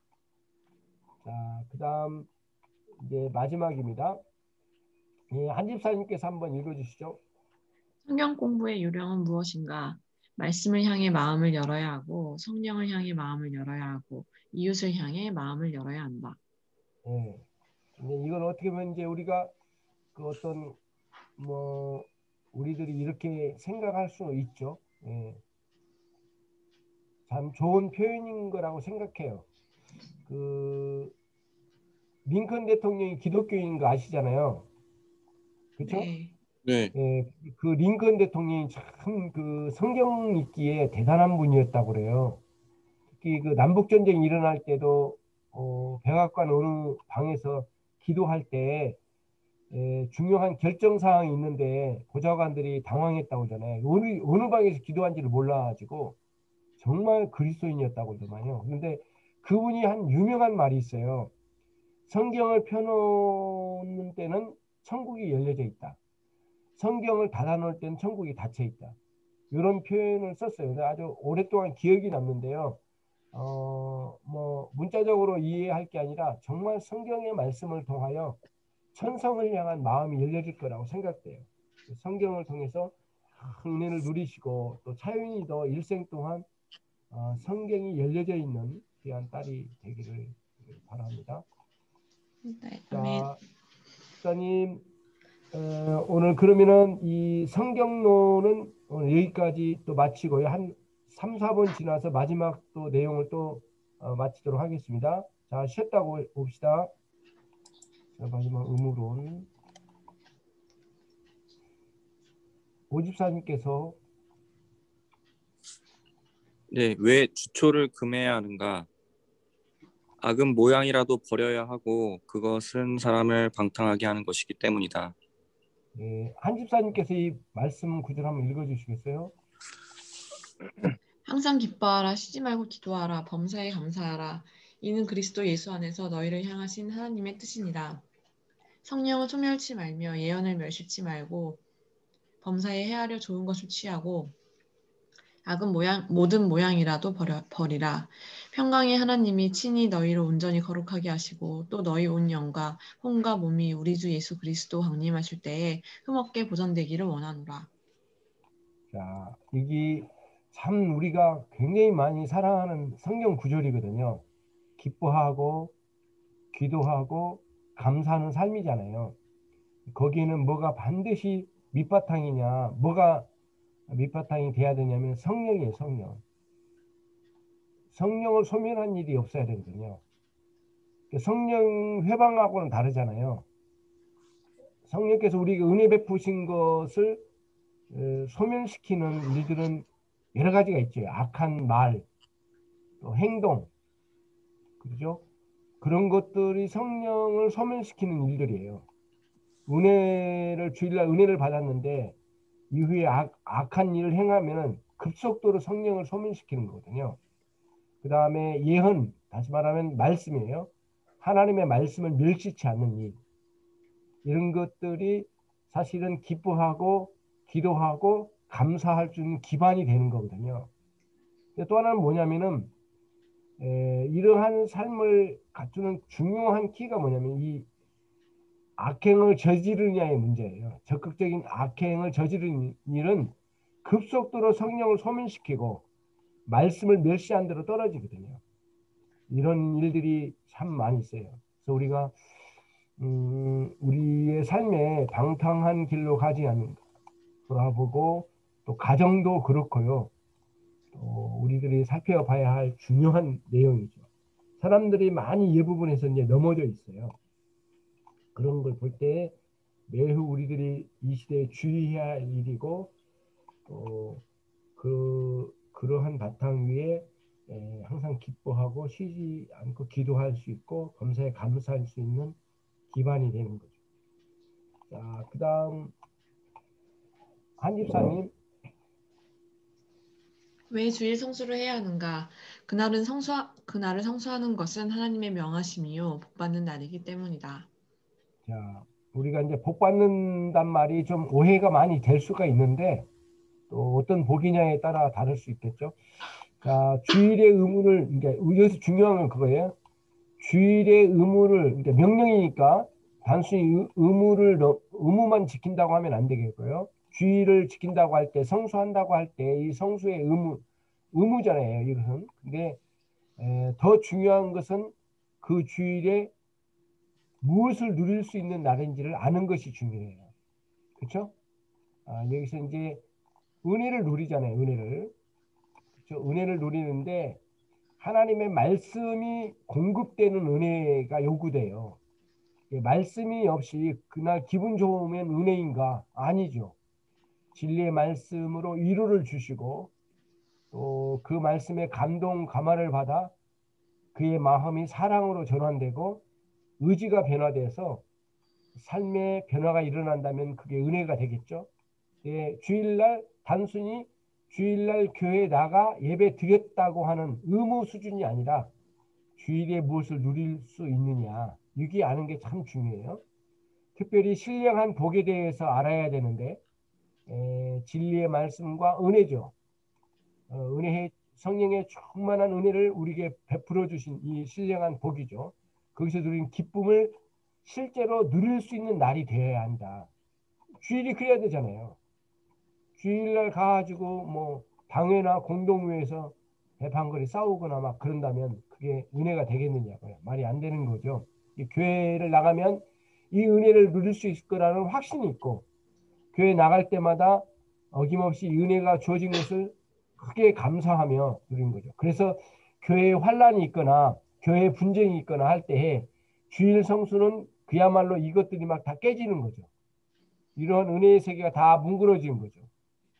자, 그 다음 이제 마지막입니다. 한 집사님께서 한번 읽어주시죠. 성경 공부의 요령은 무엇인가? 말씀을 향해 마음을 열어야 하고 성령을 향해 마음을 열어야 하고 이웃을 향해 마음을 열어야 한다. 네. 이건 어떻게 보면 이제 우리가 그 어떤 뭐 우리들이 이렇게 생각할 수 있죠. 참 좋은 표현인 거라고 생각해요. 그 링컨 대통령이 기독교인인 거 아시잖아요. 그렇죠? 네. 네. 그 링컨 대통령이 참 그 성경 읽기에 대단한 분이었다고 그래요. 특히 그 남북 전쟁이 일어날 때도 백악관 어느 방에서 기도할 때 중요한 결정 사항이 있는데 보좌관들이 당황했다고 하잖아요. 어느 방에서 기도한지를 몰라가지고 정말 그리스도인이었다고 하더만요. 그런데 그분이 한 유명한 말이 있어요. 성경을 펴놓는 때는 천국이 열려져 있다. 성경을 닫아놓을 때는 천국이 닫혀 있다. 이런 표현을 썼어요. 아주 오랫동안 기억이 남는데요. 뭐 문자적으로 이해할 게 아니라 정말 성경의 말씀을 통하여 천성을 향한 마음이 열려질 거라고 생각돼요. 성경을 통해서 은혜를 누리시고 또 차윤이도 일생 동안 성경이 열려져 있는 귀한 딸이 되기를 바랍니다. 네, 아멘. 자, 목사님, 오늘 그러면은 이 성경론은 오늘 여기까지 또 마치고요. 한 3, 4분 지나서 마지막 또 내용을 또 마치도록 하겠습니다. 자, 쉬었다고 봅시다. 자, 마지막 의무론. 오집사님께서 네, 왜 주초를 금해야 하는가? 악은 모양이라도 버려야 하고 그것은 사람을 방탕하게 하는 것이기 때문이다. 한집사님께서 이 말씀 구절 한번 읽어주시겠어요? 항상 기뻐하라, 쉬지 말고 기도하라, 범사에 감사하라. 이는 그리스도 예수 안에서 너희를 향하신 하나님의 뜻이니라. 성령을 소멸치 말며 예언을 멸시치 말고 범사에 해하려 좋은 것을 취하고 악은 모든 모양이라도 버리라. 평강의 하나님이 친히 너희를 온전히 거룩하게 하시고 또 너희 온 영과 혼과 몸이 우리 주 예수 그리스도 강림하실 때에 흠없게 보존되기를 원하노라. 자, 이게 참 우리가 굉장히 많이 사랑하는 성경 구절이거든요. 기뻐하고 기도하고 감사하는 삶이잖아요. 거기에는 뭐가 반드시 밑바탕이냐, 뭐가 밑바탕이 돼야 되냐면 성령이에요, 성령. 성령을 소멸한 일이 없어야 되거든요. 성령 회방하고는 다르잖아요. 성령께서 우리에게 은혜 베푸신 것을 소멸시키는 일들은 여러 가지가 있죠. 악한 말, 또 행동, 그죠? 그런 것들이 성령을 소멸시키는 일들이에요. 주일날 은혜를 받았는데 이후에 악한 일을 행하면 급속도로 성령을 소멸시키는 거거든요. 그 다음에 예언, 다시 말하면 말씀이에요. 하나님의 말씀을 멸시치 않는 일. 이런 것들이 사실은 기뻐하고 기도하고 감사할 수 있는 기반이 되는 거거든요. 또 하나는 뭐냐면은 이러한 삶을 갖추는 중요한 키가 뭐냐면 이 악행을 저지르냐의 문제예요. 적극적인 악행을 저지르는 일은 급속도로 성령을 소멸시키고 말씀을 멸시한 대로 떨어지거든요. 이런 일들이 참 많이 있어요. 그래서 우리가 우리의 삶에 방탕한 길로 가지 않는가 돌아보고 또 가정도 그렇고요. 또 우리들이 살펴봐야 할 중요한 내용이죠. 사람들이 많이 이 부분에서 이제 넘어져 있어요. 그런 걸 볼 때 매우 우리들이 이 시대에 주의해야 할 일이고 또 그러한 바탕 위에 항상 기뻐하고 쉬지 않고 기도할 수 있고 범사에 감사할 수 있는 기반이 되는 거죠. 자, 그 다음 한집사님. 왜 주일 성수를 해야 하는가? 그날을 성수하는 것은 하나님의 명하심이요 복받는 날이기 때문이다. 자, 우리가 이제 복 받는단 말이 좀 오해가 많이 될 수가 있는데 또 어떤 복이냐에 따라 다를 수 있겠죠. 자, 주일의 의무를, 그러니까 여기서 중요한 건 그거예요. 주일의 의무를, 그러니까 명령이니까 단순히 의무만 지킨다고 하면 안 되겠고요. 주일을 지킨다고 할 때, 성수한다고 할 때 이 성수의 의무잖아요, 이것은. 근데 더 중요한 것은 그 주일에 무엇을 누릴 수 있는 날인지를 아는 것이 중요해요. 그렇죠? 여기서 이제 은혜를 누리잖아요, 은혜를. 그렇죠? 은혜를 누리는데 하나님의 말씀이 공급되는 은혜가 요구돼요. 말씀이 없이 그날 기분 좋으면 은혜인가? 아니죠. 진리의 말씀으로 위로를 주시고 또 그 말씀에 감동, 감화를 받아 그의 마음이 사랑으로 전환되고 의지가 변화돼서 삶의 변화가 일어난다면 그게 은혜가 되겠죠. 주일날 단순히 주일날 교회에 나가 예배 드렸다고 하는 의무 수준이 아니라 주일에 무엇을 누릴 수 있느냐, 이게 아는 게 참 중요해요. 특별히 신령한 복에 대해서 알아야 되는데 진리의 말씀과 은혜죠. 은혜의 성령의 충만한 은혜를 우리에게 베풀어 주신 이 신령한 복이죠. 거기서 누린 기쁨을 실제로 누릴 수 있는 날이 되어야 한다. 주일이 그래야 되잖아요. 주일날 가가지고 뭐 당회나 공동회에서 대판거리 싸우거나 막 그런다면 그게 은혜가 되겠느냐고요. 말이 안 되는 거죠. 이 교회를 나가면 이 은혜를 누릴 수 있을 거라는 확신이 있고 교회 나갈 때마다 어김없이 은혜가 주어진 것을 크게 감사하며 누린 거죠. 그래서 교회에 환란이 있거나 교회에 분쟁이 있거나 할 때에 주일 성수는 그야말로 이것들이 막 다 깨지는 거죠. 이런 은혜의 세계가 다 뭉그러지는 거죠.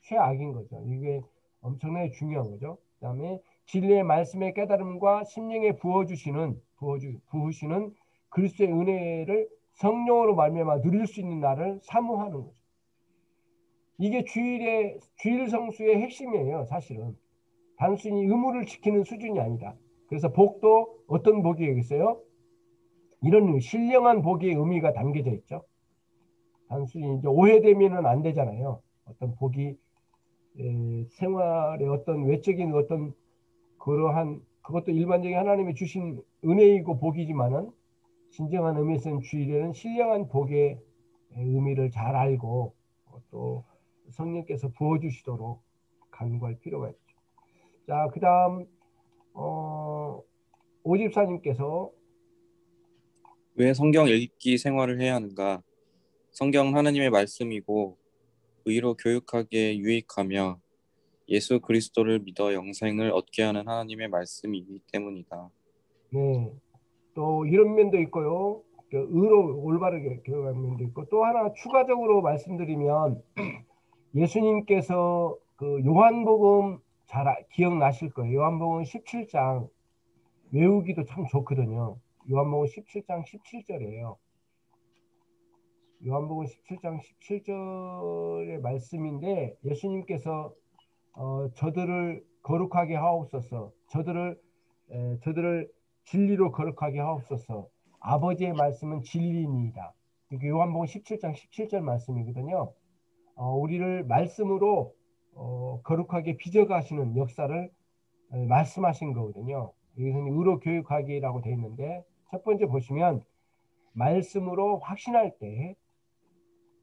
최악인 거죠. 이게 엄청나게 중요한 거죠. 그다음에 진리의 말씀의 깨달음과 심령에 부으시는 그리스도의 은혜를 성령으로 말미암아 누릴 수 있는 날을 사모하는 거죠. 이게 주일 성수의 핵심이에요. 사실은 단순히 의무를 지키는 수준이 아니다. 그래서 복도 어떤 복이겠어요? 이런 신령한 복의 의미가 담겨져 있죠. 단순히 이제 오해되면은 안 되잖아요. 어떤 복이 생활의 어떤 외적인 어떤 그러한 그것도 일반적인 하나님이 주신 은혜이고 복이지만은 진정한 의미에서는 주일에는 신령한 복의 의미를 잘 알고 또 성령께서 부어주시도록 간구할 필요가 있죠. 자, 그 다음 오집사님께서 왜 성경 읽기 생활을 해야 하는가? 성경은 하나님의 말씀이고 의로 교육하기에 유익하며 예수 그리스도를 믿어 영생을 얻게 하는 하나님의 말씀이기 때문이다. 네, 또 이런 면도 있고요. 의로 올바르게 교육하는 면도 있고 또 하나 추가적으로 말씀드리면 예수님께서 그 요한복음 잘 기억나실 거예요. 요한복음 17장 외우기도 참 좋거든요. 요한복음 17장 17절이에요. 요한복음 17장 17절의 말씀인데 예수님께서 저들을 거룩하게 하옵소서. 저들을 진리로 거룩하게 하옵소서. 아버지의 말씀은 진리입니다. 이게 요한복음 17장 17절 말씀이거든요. 우리를 말씀으로 거룩하게 빚어가시는 역사를 말씀하신 거거든요. 이것은 의로 교육하기라고 되어 있는데 첫 번째 보시면 말씀으로 확신할 때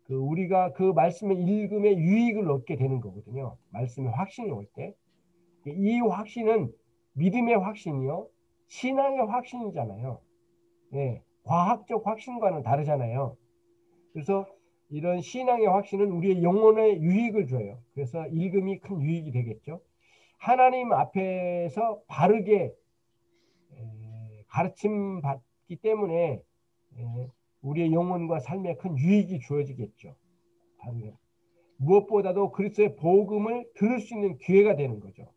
우리가 그 말씀의 읽음에 유익을 얻게 되는 거거든요. 말씀의 확신이 올 때. 이 확신은 믿음의 확신이요. 신앙의 확신이잖아요. 예, 과학적 확신과는 다르잖아요. 그래서 이런 신앙의 확신은 우리의 영혼에 유익을 줘요. 그래서 읽음이 큰 유익이 되겠죠. 하나님 앞에서 바르게 가르침 받기 때문에 우리의 영혼과 삶에 큰 유익이 주어지겠죠. 무엇보다도 그리스도의 복음을 들을 수 있는 기회가 되는 거죠.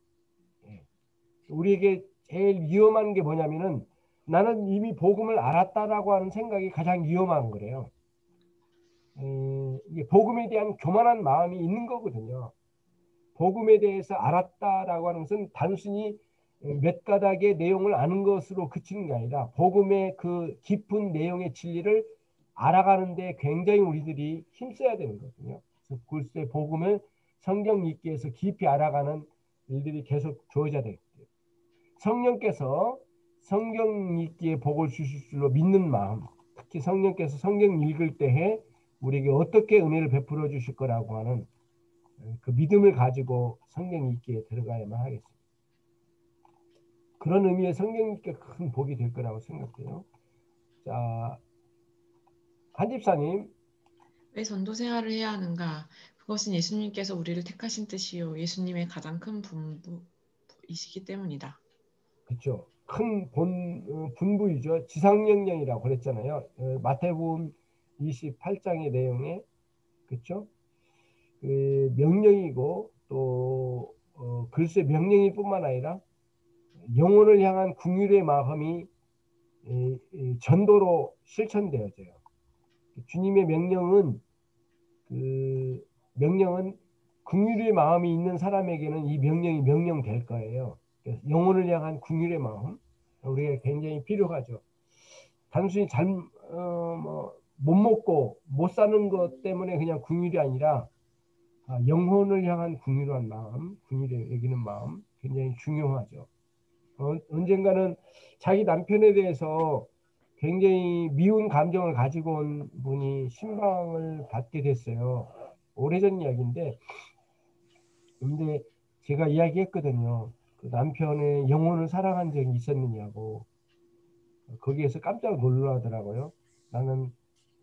우리에게 제일 위험한 게 뭐냐면은 나는 이미 복음을 알았다라고 하는 생각이 가장 위험한 거래요. 이게 복음에 대한 교만한 마음이 있는 거거든요. 복음에 대해서 알았다라고 하는 것은 단순히 몇 가닥의 내용을 아는 것으로 그치는 게 아니라 복음의 그 깊은 내용의 진리를 알아가는데 굉장히 우리들이 힘써야 되는 거거든요. 그래서 그리스도의 복음을 성경 읽기에서 깊이 알아가는 일들이 계속 주어져야 되겠죠. 성령께서 성경 읽기에 복을 주실 줄로 믿는 마음, 특히 성령께서 성경 읽을 때에 우리에게 어떻게 은혜를 베풀어 주실 거라고 하는 그 믿음을 가지고 성경 읽기에 들어가야만 하겠습니다. 그런 의미의 성경 읽기가 큰 복이 될 거라고 생각해요. 자, 한 집사님. 왜 전도 생활을 해야 하는가? 그것은 예수님께서 우리를 택하신 뜻이요. 예수님의 가장 큰 분부이시기 때문이다. 그렇죠. 큰 분부이죠. 지상명령이라고 그랬잖아요. 마태복음 28장의 내용에 그렇죠. 그 명령이고 또 글쎄 명령일 뿐만 아니라 영혼을 향한 긍휼의 마음이 전도로 실천되어져요. 주님의 명령은 긍휼의 마음이 있는 사람에게는 이 명령이 명령될 거예요. 그래서 영혼을 향한 긍휼의 마음 우리가 굉장히 필요하죠. 단순히 못 먹고 못 사는 것 때문에 그냥 긍휼이 아니라 영혼을 향한 긍휼한 마음, 긍휼히 여기는 마음 굉장히 중요하죠. 언젠가는 자기 남편에 대해서 굉장히 미운 감정을 가지고 온 분이 신방을 받게 됐어요. 오래전 이야기인데, 근데 제가 이야기했거든요. 그 남편의 영혼을 사랑한 적이 있었느냐고. 거기에서 깜짝 놀라더라고요. 나는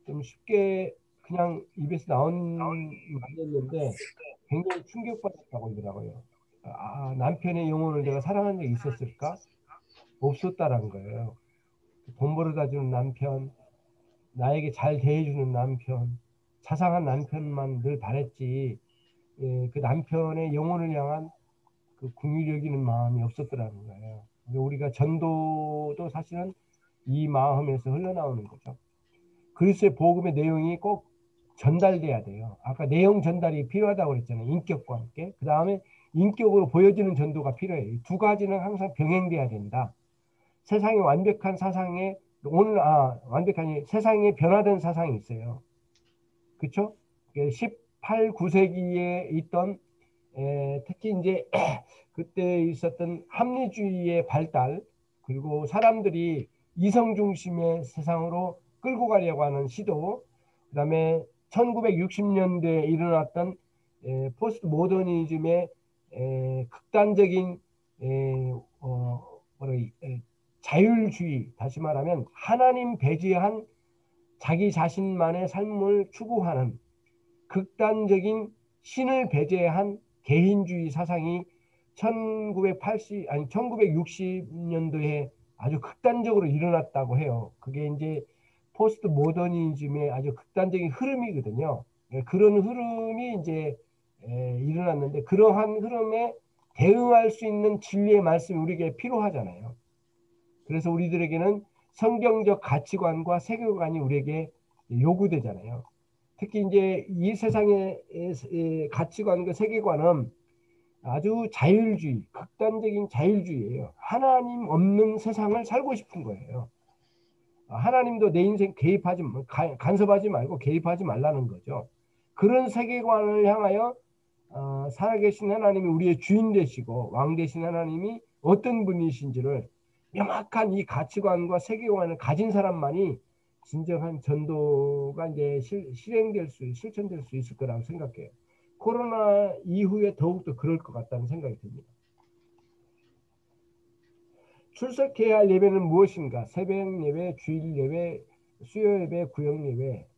좀 쉽게 그냥 입에서 나온 말이었는데 굉장히 충격받았다고 하더라고요. 남편의 영혼을 내가 사랑한 적이 있었을까? 없었다라는 거예요. 돈 벌어다 주는 남편, 나에게 잘 대해주는 남편, 자상한 남편만 늘 바랬지, 그 남편의 영혼을 향한 그 긍휼히 여기는 마음이 없었더라는 거예요. 우리가 전도도 사실은 이 마음에서 흘러나오는 거죠. 그리스도의 복음의 내용이 꼭 전달돼야 돼요. 아까 내용 전달이 필요하다고 그랬잖아요. 인격과 함께. 그 다음에 인격으로 보여지는 전도가 필요해요. 두 가지는 항상 병행돼야 된다. 세상에 완벽한 사상에 완벽한 세상에 변화된 사상이 있어요. 그렇죠? 18, 9세기에 있던 특히 이제 그때 있었던 합리주의의 발달, 그리고 사람들이 이성 중심의 세상으로 끌고 가려고 하는 시도, 그다음에 1960년대에 일어났던 포스트 모더니즘의 극단적인 자율주의, 다시 말하면 하나님 배제한 자기 자신만의 삶을 추구하는 극단적인 신을 배제한 개인주의 사상이 1960년도에 아주 극단적으로 일어났다고 해요. 그게 이제 포스트 모더니즘의 아주 극단적인 흐름이거든요. 그런 흐름이 이제 일어났는데, 그러한 흐름에 대응할 수 있는 진리의 말씀이 우리에게 필요하잖아요. 그래서 우리들에게는 성경적 가치관과 세계관이 우리에게 요구되잖아요. 특히 이제 이 세상의 가치관과 세계관은 아주 자율주의, 극단적인 자율주의예요. 하나님 없는 세상을 살고 싶은 거예요. 하나님도 내 인생 간섭하지 말고 개입하지 말라는 거죠. 그런 세계관을 향하여 살아계신 하나님이 우리의 주인 되시고 왕 되신 하나님이 어떤 분이신지를 명확한 이 가치관과 세계관을 가진 사람만이 진정한 전도가 이제 실천될 수 있을 거라고 생각해요. 코로나 이후에 더욱더 그럴 것 같다는 생각이 듭니다. 출석해야 할 예배는 무엇인가? 새벽 예배, 주일 예배, 수요 예배, 구역 예배,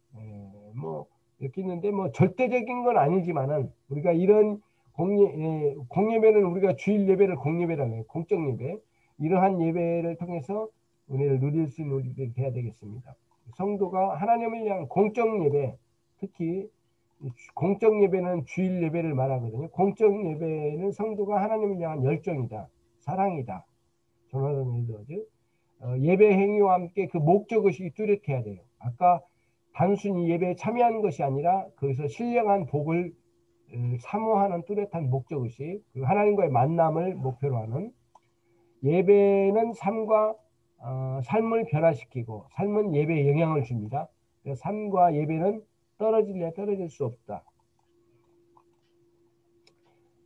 뭐 이렇게 있는데 뭐 절대적인 건 아니지만은 우리가 이런 공예배는 우리가 주일 예배를 공예배라고 해요. 공적 예배. 이러한 예배를 통해서 은혜를 누릴 수 있는 우리들이 돼야 되겠습니다. 성도가 하나님을 향한 공적 예배, 특히 공적 예배는 주일 예배를 말하거든요. 공적 예배는 성도가 하나님을 향한 열정이다, 사랑이다. 조나단 에드워즈. 예배 행위와 함께 그 목적의식이 뚜렷해야 돼요. 아까 단순히 예배에 참여하는 것이 아니라 거기서 신령한 복을 사모하는 뚜렷한 목적의식, 그리고 하나님과의 만남을 목표로 하는 예배는 삶을 변화시키고 삶은 예배에 영향을 줍니다. 삶과 예배는 떨어질 수 없다.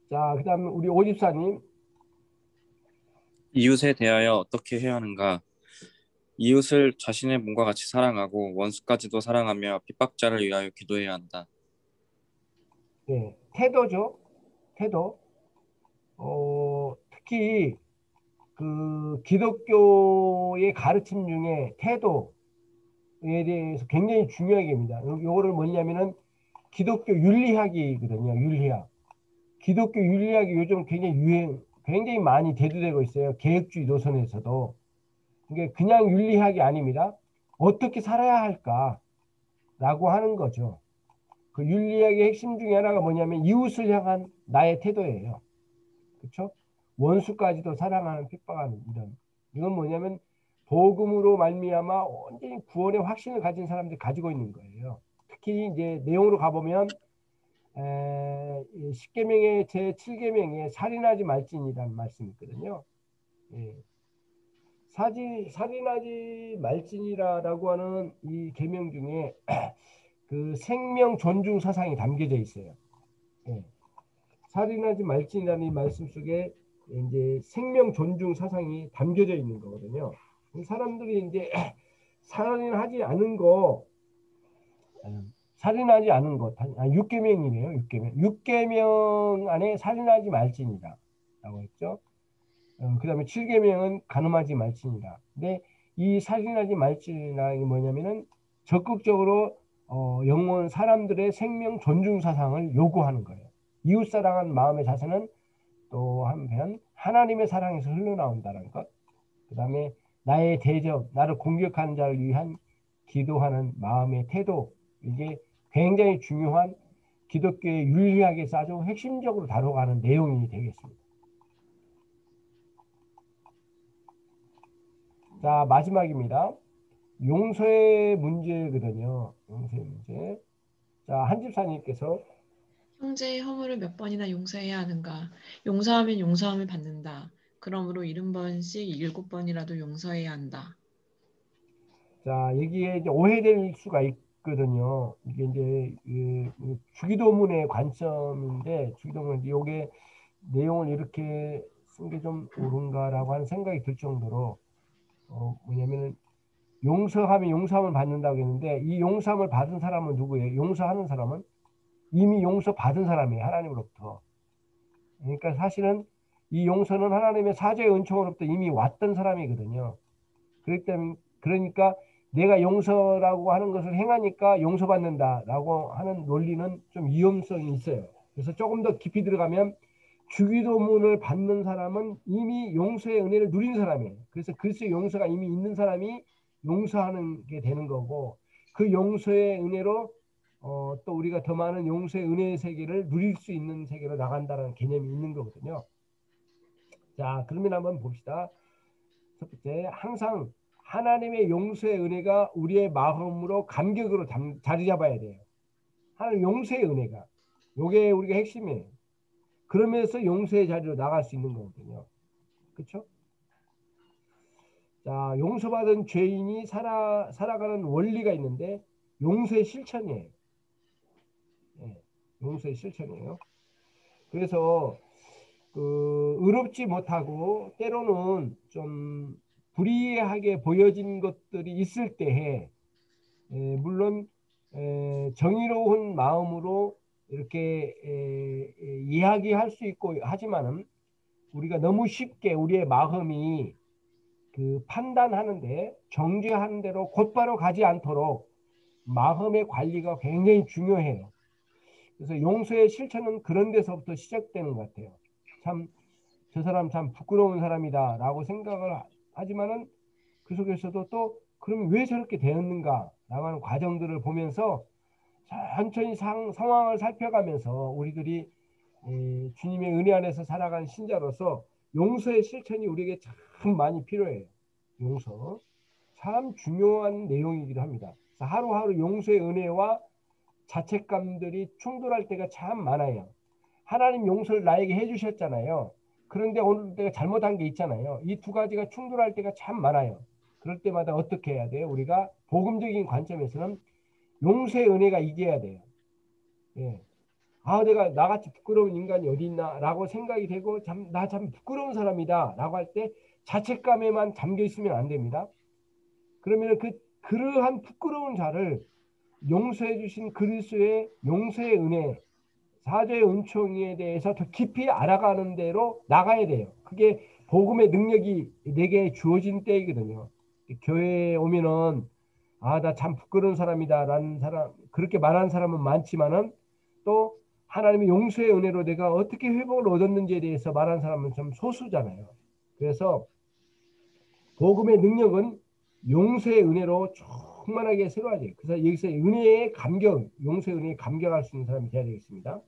자, 그 다음에 우리 오집사님. 이웃에 대하여 어떻게 해야 하는가? 이웃을 자신의 몸과 같이 사랑하고 원수까지도 사랑하며 핍박자를 위하여 기도해야 한다. 네, 태도죠. 태도. 특히 그 기독교의 가르침 중에 태도에 대해서 굉장히 중요하게 합니다. 요거를 뭐냐면은 기독교 윤리학이거든요. 윤리학. 기독교 윤리학이 요즘 굉장히 많이 대두되고 있어요. 개혁주의 노선에서도. 이게 그냥 윤리학이 아닙니다. 어떻게 살아야 할까라고 하는 거죠. 그 윤리학의 핵심 중에 하나가 뭐냐면 이웃을 향한 나의 태도예요. 그렇죠? 원수까지도 사랑하는 핍박하는 이건 뭐냐면 복음으로 말미암아 완전히 구원의 확신을 가진 사람들이 가지고 있는 거예요. 특히 이제 내용으로 가보면 10계명의 제 7계명에 살인하지 말지니라는 말씀이 있거든요. 예. 살인하지 말지니라라고 하는 이 계명 중에 그 생명 존중 사상이 담겨져 있어요. 예. 살인하지 말지니라는 이 말씀 속에 이제 생명 존중 사상이 담겨져 있는 거거든요. 사람들이 이제 살인하지 않은 거, 살인하지 않은 것, 6계명이네요. 6계명. 6계명 안에 살인하지 말지니라 라고 했죠. 그 다음에 7계명은 간음하지 말지니라. 근데 이 살인하지 말지니라 이 뭐냐면은 적극적으로 영혼 사람들의 생명 존중 사상을 요구하는 거예요. 이웃 사랑한 마음의 자세는 또 한편 하나님의 사랑에서 흘러나온다는 것. 그 다음에 나의 대적, 나를 공격하는 자를 위한 기도하는 마음의 태도. 이게 굉장히 중요한 기독교의 윤리학에서 아주 핵심적으로 다뤄가는 내용이 되겠습니다. 자, 마지막입니다. 용서의 문제거든요. 용서의 문제. 자, 한 집사님께서 형제의 허물을 몇 번이나 용서해야 하는가? 용서하면 용서함을 받는다. 그러므로 70번씩 7번이라도 용서해야 한다. 자, 여기에 이제 오해될 수가 있거든요. 이게 이제 그 주기도문의 관점인데 주기도문 요게 내용을 이렇게 쓴 게 좀 옳은가라고 하는 생각이 들 정도로 뭐냐면은 용서하면 용서함을 받는다고 했는데 이 용서함을 받은 사람은 누구예요? 용서하는 사람은 이미 용서받은 사람이에요. 하나님으로부터. 그러니까 사실은 이 용서는 하나님의 사죄의 은총으로부터 이미 왔던 사람이거든요. 그렇기 때문에 그러니까 내가 용서라고 하는 것을 행하니까 용서받는다라고 하는 논리는 좀 위험성이 있어요. 그래서 조금 더 깊이 들어가면 주기도문을 받는 사람은 이미 용서의 은혜를 누린 사람이에요. 그래서 그리스도의 용서가 이미 있는 사람이 용서하는 게 되는 거고 그 용서의 은혜로 또 우리가 더 많은 용서의 은혜의 세계를 누릴 수 있는 세계로 나간다는 개념이 있는 거거든요. 자, 그러면 한번 봅시다. 첫 번째, 항상 하나님의 용서의 은혜가 우리의 마음으로 감격으로 자리 잡아야 돼요. 하나님 용서의 은혜가. 요게 우리가 핵심이에요. 그러면서 용서의 자리로 나갈 수 있는 거거든요. 그렇죠? 자, 용서받은 죄인이 살아가는 원리가 있는데 용서의 실천이에요. 네, 용서의 실천이에요. 그래서 의롭지 못하고 때로는 좀 불이하게 보여진 것들이 있을 때에 물론 정의로운 마음으로 이렇게 이야기할 수 있고 하지만은 우리가 너무 쉽게 우리의 마음이 그 판단하는데 정죄하는 대로 곧바로 가지 않도록 마음의 관리가 굉장히 중요해요. 그래서 용서의 실천은 그런 데서부터 시작되는 것 같아요. 참, 저 사람 참 부끄러운 사람이다 라고 생각을 하지만은 그 속에서도 또 그럼 왜 저렇게 되었는가 라고 하는 과정들을 보면서 천천히 상황을 살펴가면서 우리들이 주님의 은혜 안에서 살아가는 신자로서 용서의 실천이 우리에게 참 많이 필요해요. 용서. 참 중요한 내용이기도 합니다. 하루하루 용서의 은혜와 자책감들이 충돌할 때가 참 많아요. 하나님 용서를 나에게 해주셨잖아요. 그런데 오늘 내가 잘못한 게 있잖아요. 이 두 가지가 충돌할 때가 참 많아요. 그럴 때마다 어떻게 해야 돼요? 우리가 복음적인 관점에서는 용서의 은혜가 이겨야 돼요. 예. 아, 내가 나같이 부끄러운 인간이 어디 있나 라고 생각이 되고 나 참 부끄러운 사람이다 라고 할 때 자책감에만 잠겨 있으면 안 됩니다. 그러면 그러한 부끄러운 자를 용서해 주신 그리스도의 용서의 은혜, 사죄의 은총에 대해서 더 깊이 알아가는 대로 나가야 돼요. 그게 복음의 능력이 내게 주어진 때이거든요. 교회에 오면은 나 참 부끄러운 사람이다라는 사람 그렇게 말하는 사람은 많지만은 또 하나님의 용서의 은혜로 내가 어떻게 회복을 얻었는지에 대해서 말하는 사람은 좀 소수잖아요. 그래서 복음의 능력은 용서의 은혜로 충만하게 새로워져요. 그래서 여기서 은혜의 감격, 용서의 은혜에 감격할 수 있는 사람이 되어야 되겠습니다.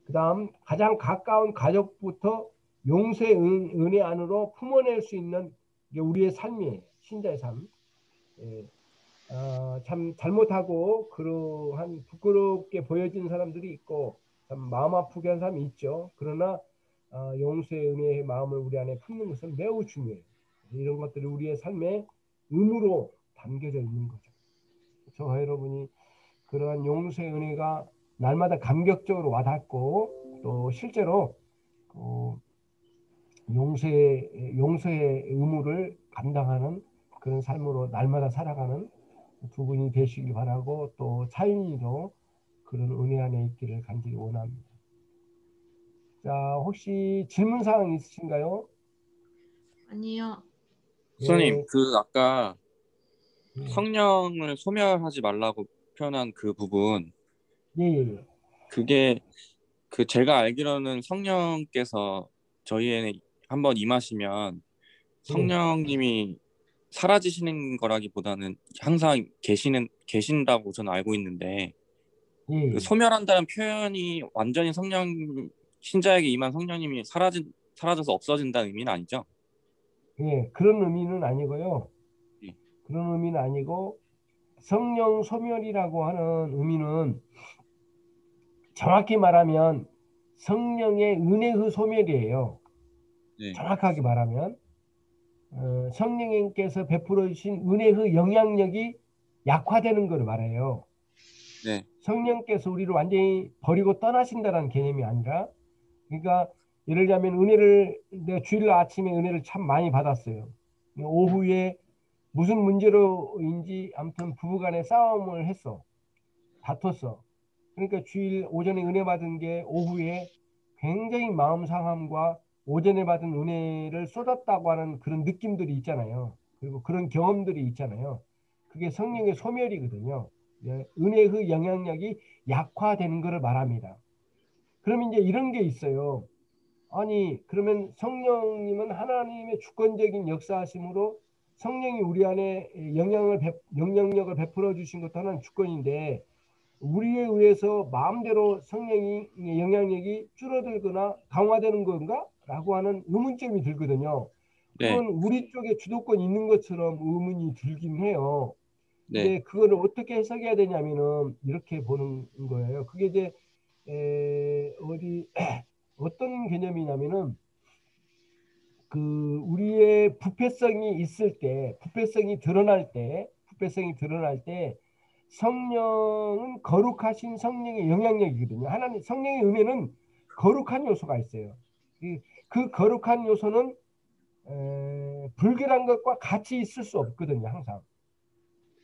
그 다음 가장 가까운 가족부터 용서의 은혜 안으로 품어낼 수 있는 게 우리의 삶이에요. 신자의 삶. 참 잘못하고 그러한 부끄럽게 보여진 사람들이 있고 참 마음 아프게 한 사람이 있죠. 그러나 용서의 은혜의 마음을 우리 안에 품는 것은 매우 중요해요. 이런 것들이 우리의 삶의 의무로 담겨져 있는 거죠. 저와 여러분이 그러한 용서의 은혜가 날마다 감격적으로 와닿고 또 실제로 용서의 의무를 감당하는 그런 삶으로 날마다 살아가는 두 분이 되시길 바라고 또 차인이도 그런 은혜 안에 있기를 간절히 원합니다. 자, 혹시 질문 사항 있으신가요? 아니요. 목사님, 예, 그 아까 예, 성령을 소멸하지 말라고 표현한 그 부분, 예, 예, 예. 그게 그 제가 알기로는 성령께서 저희에 한번 임하시면 예, 성령님이 사라지시는 거라기보다는 항상 계신다고 저는 알고 있는데, 예, 그 예. 소멸한다는 표현이 완전히 신자에게 임한 성령님이 사라져서 없어진다는 의미는 아니죠? 예, 그런 의미는 아니고요. 예. 그런 의미는 아니고 성령 소멸이라고 하는 의미는 정확히 말하면 성령의 은혜의 소멸이에요. 네. 정확하게 말하면 성령님께서 베풀어 주신 은혜의 영향력이 약화되는 걸 말해요. 네. 성령께서 우리를 완전히 버리고 떠나신다는 개념이 아니라, 그러니까 예를 들자면 은혜를 내가 주일 아침에 은혜를 참 많이 받았어요. 오후에 무슨 문제로인지 아무튼 부부간에 싸움을 했어. 다퉜어. 그러니까 주일 오전에 은혜 받은 게 오후에 굉장히 마음 상함과 오전에 받은 은혜를 쏟았다고 하는 그런 느낌들이 있잖아요. 그리고 그런 경험들이 있잖아요. 그게 성령의 소멸이거든요. 예, 은혜의 영향력이 약화되는 것을 말합니다. 그럼 이제 이런 게 있어요. 아니, 그러면 성령님은 하나님의 주권적인 역사하심으로 성령이 우리 안에 영향력을 베풀어 주신 것도 하나는 주권인데, 우리에 의해서 마음대로 성령의 영향력이 줄어들거나 강화되는 건가? 라고 하는 의문점이 들거든요. 네. 그건 우리 쪽에 주도권이 있는 것처럼 의문이 들긴 해요. 네. 근데 그거를 어떻게 해석해야 되냐면은 이렇게 보는 거예요. 그게 이제 어디 어떤 개념이냐면은 그 우리의 부패성이 있을 때, 부패성이 드러날 때 성령은 거룩하신 성령의 영향력이거든요. 하나님 성령의 은혜는 거룩한 요소가 있어요. 그 거룩한 요소는 불결한 것과 같이 있을 수 없거든요. 항상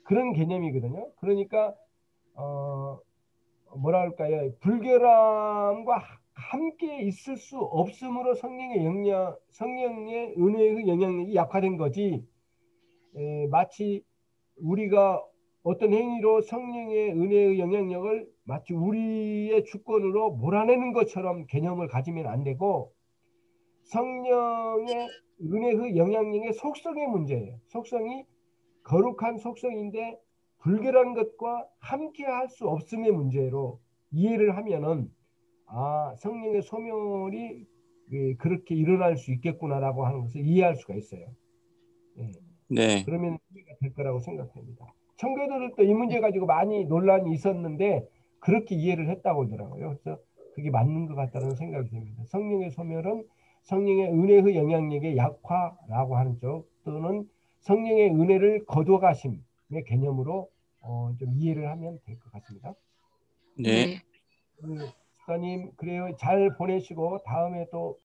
그런 개념이거든요. 그러니까 어, 뭐라 할까요? 불결함과 함께 있을 수 없으므로 성령의 은혜의 영향력이 약화된 거지. 마치 우리가 어떤 행위로 성령의 은혜의 영향력을 마치 우리의 주권으로 몰아내는 것처럼 개념을 가지면 안 되고, 성령의 은혜의 영향력의 속성의 문제예요. 속성이 거룩한 속성인데 불결한 것과 함께 할 수 없음의 문제로 이해를 하면은 성령의 소멸이 그렇게 일어날 수 있겠구나라고 하는 것을 이해할 수가 있어요. 예. 네. 그러면 이해가 될 거라고 생각합니다. 청교도들도 이 문제 가지고 많이 논란이 있었는데 그렇게 이해를 했다고 하더라고요. 그래서 그게 맞는 것 같다는 생각이 듭니다. 성령의 소멸은 성령의 은혜의 영향력의 약화라고 하는 쪽, 또는 성령의 은혜를 거둬가심의 개념으로 좀 이해를 하면 될 것 같습니다. 네. 네. 집사님, 그래요. 잘 보내시고 다음에 또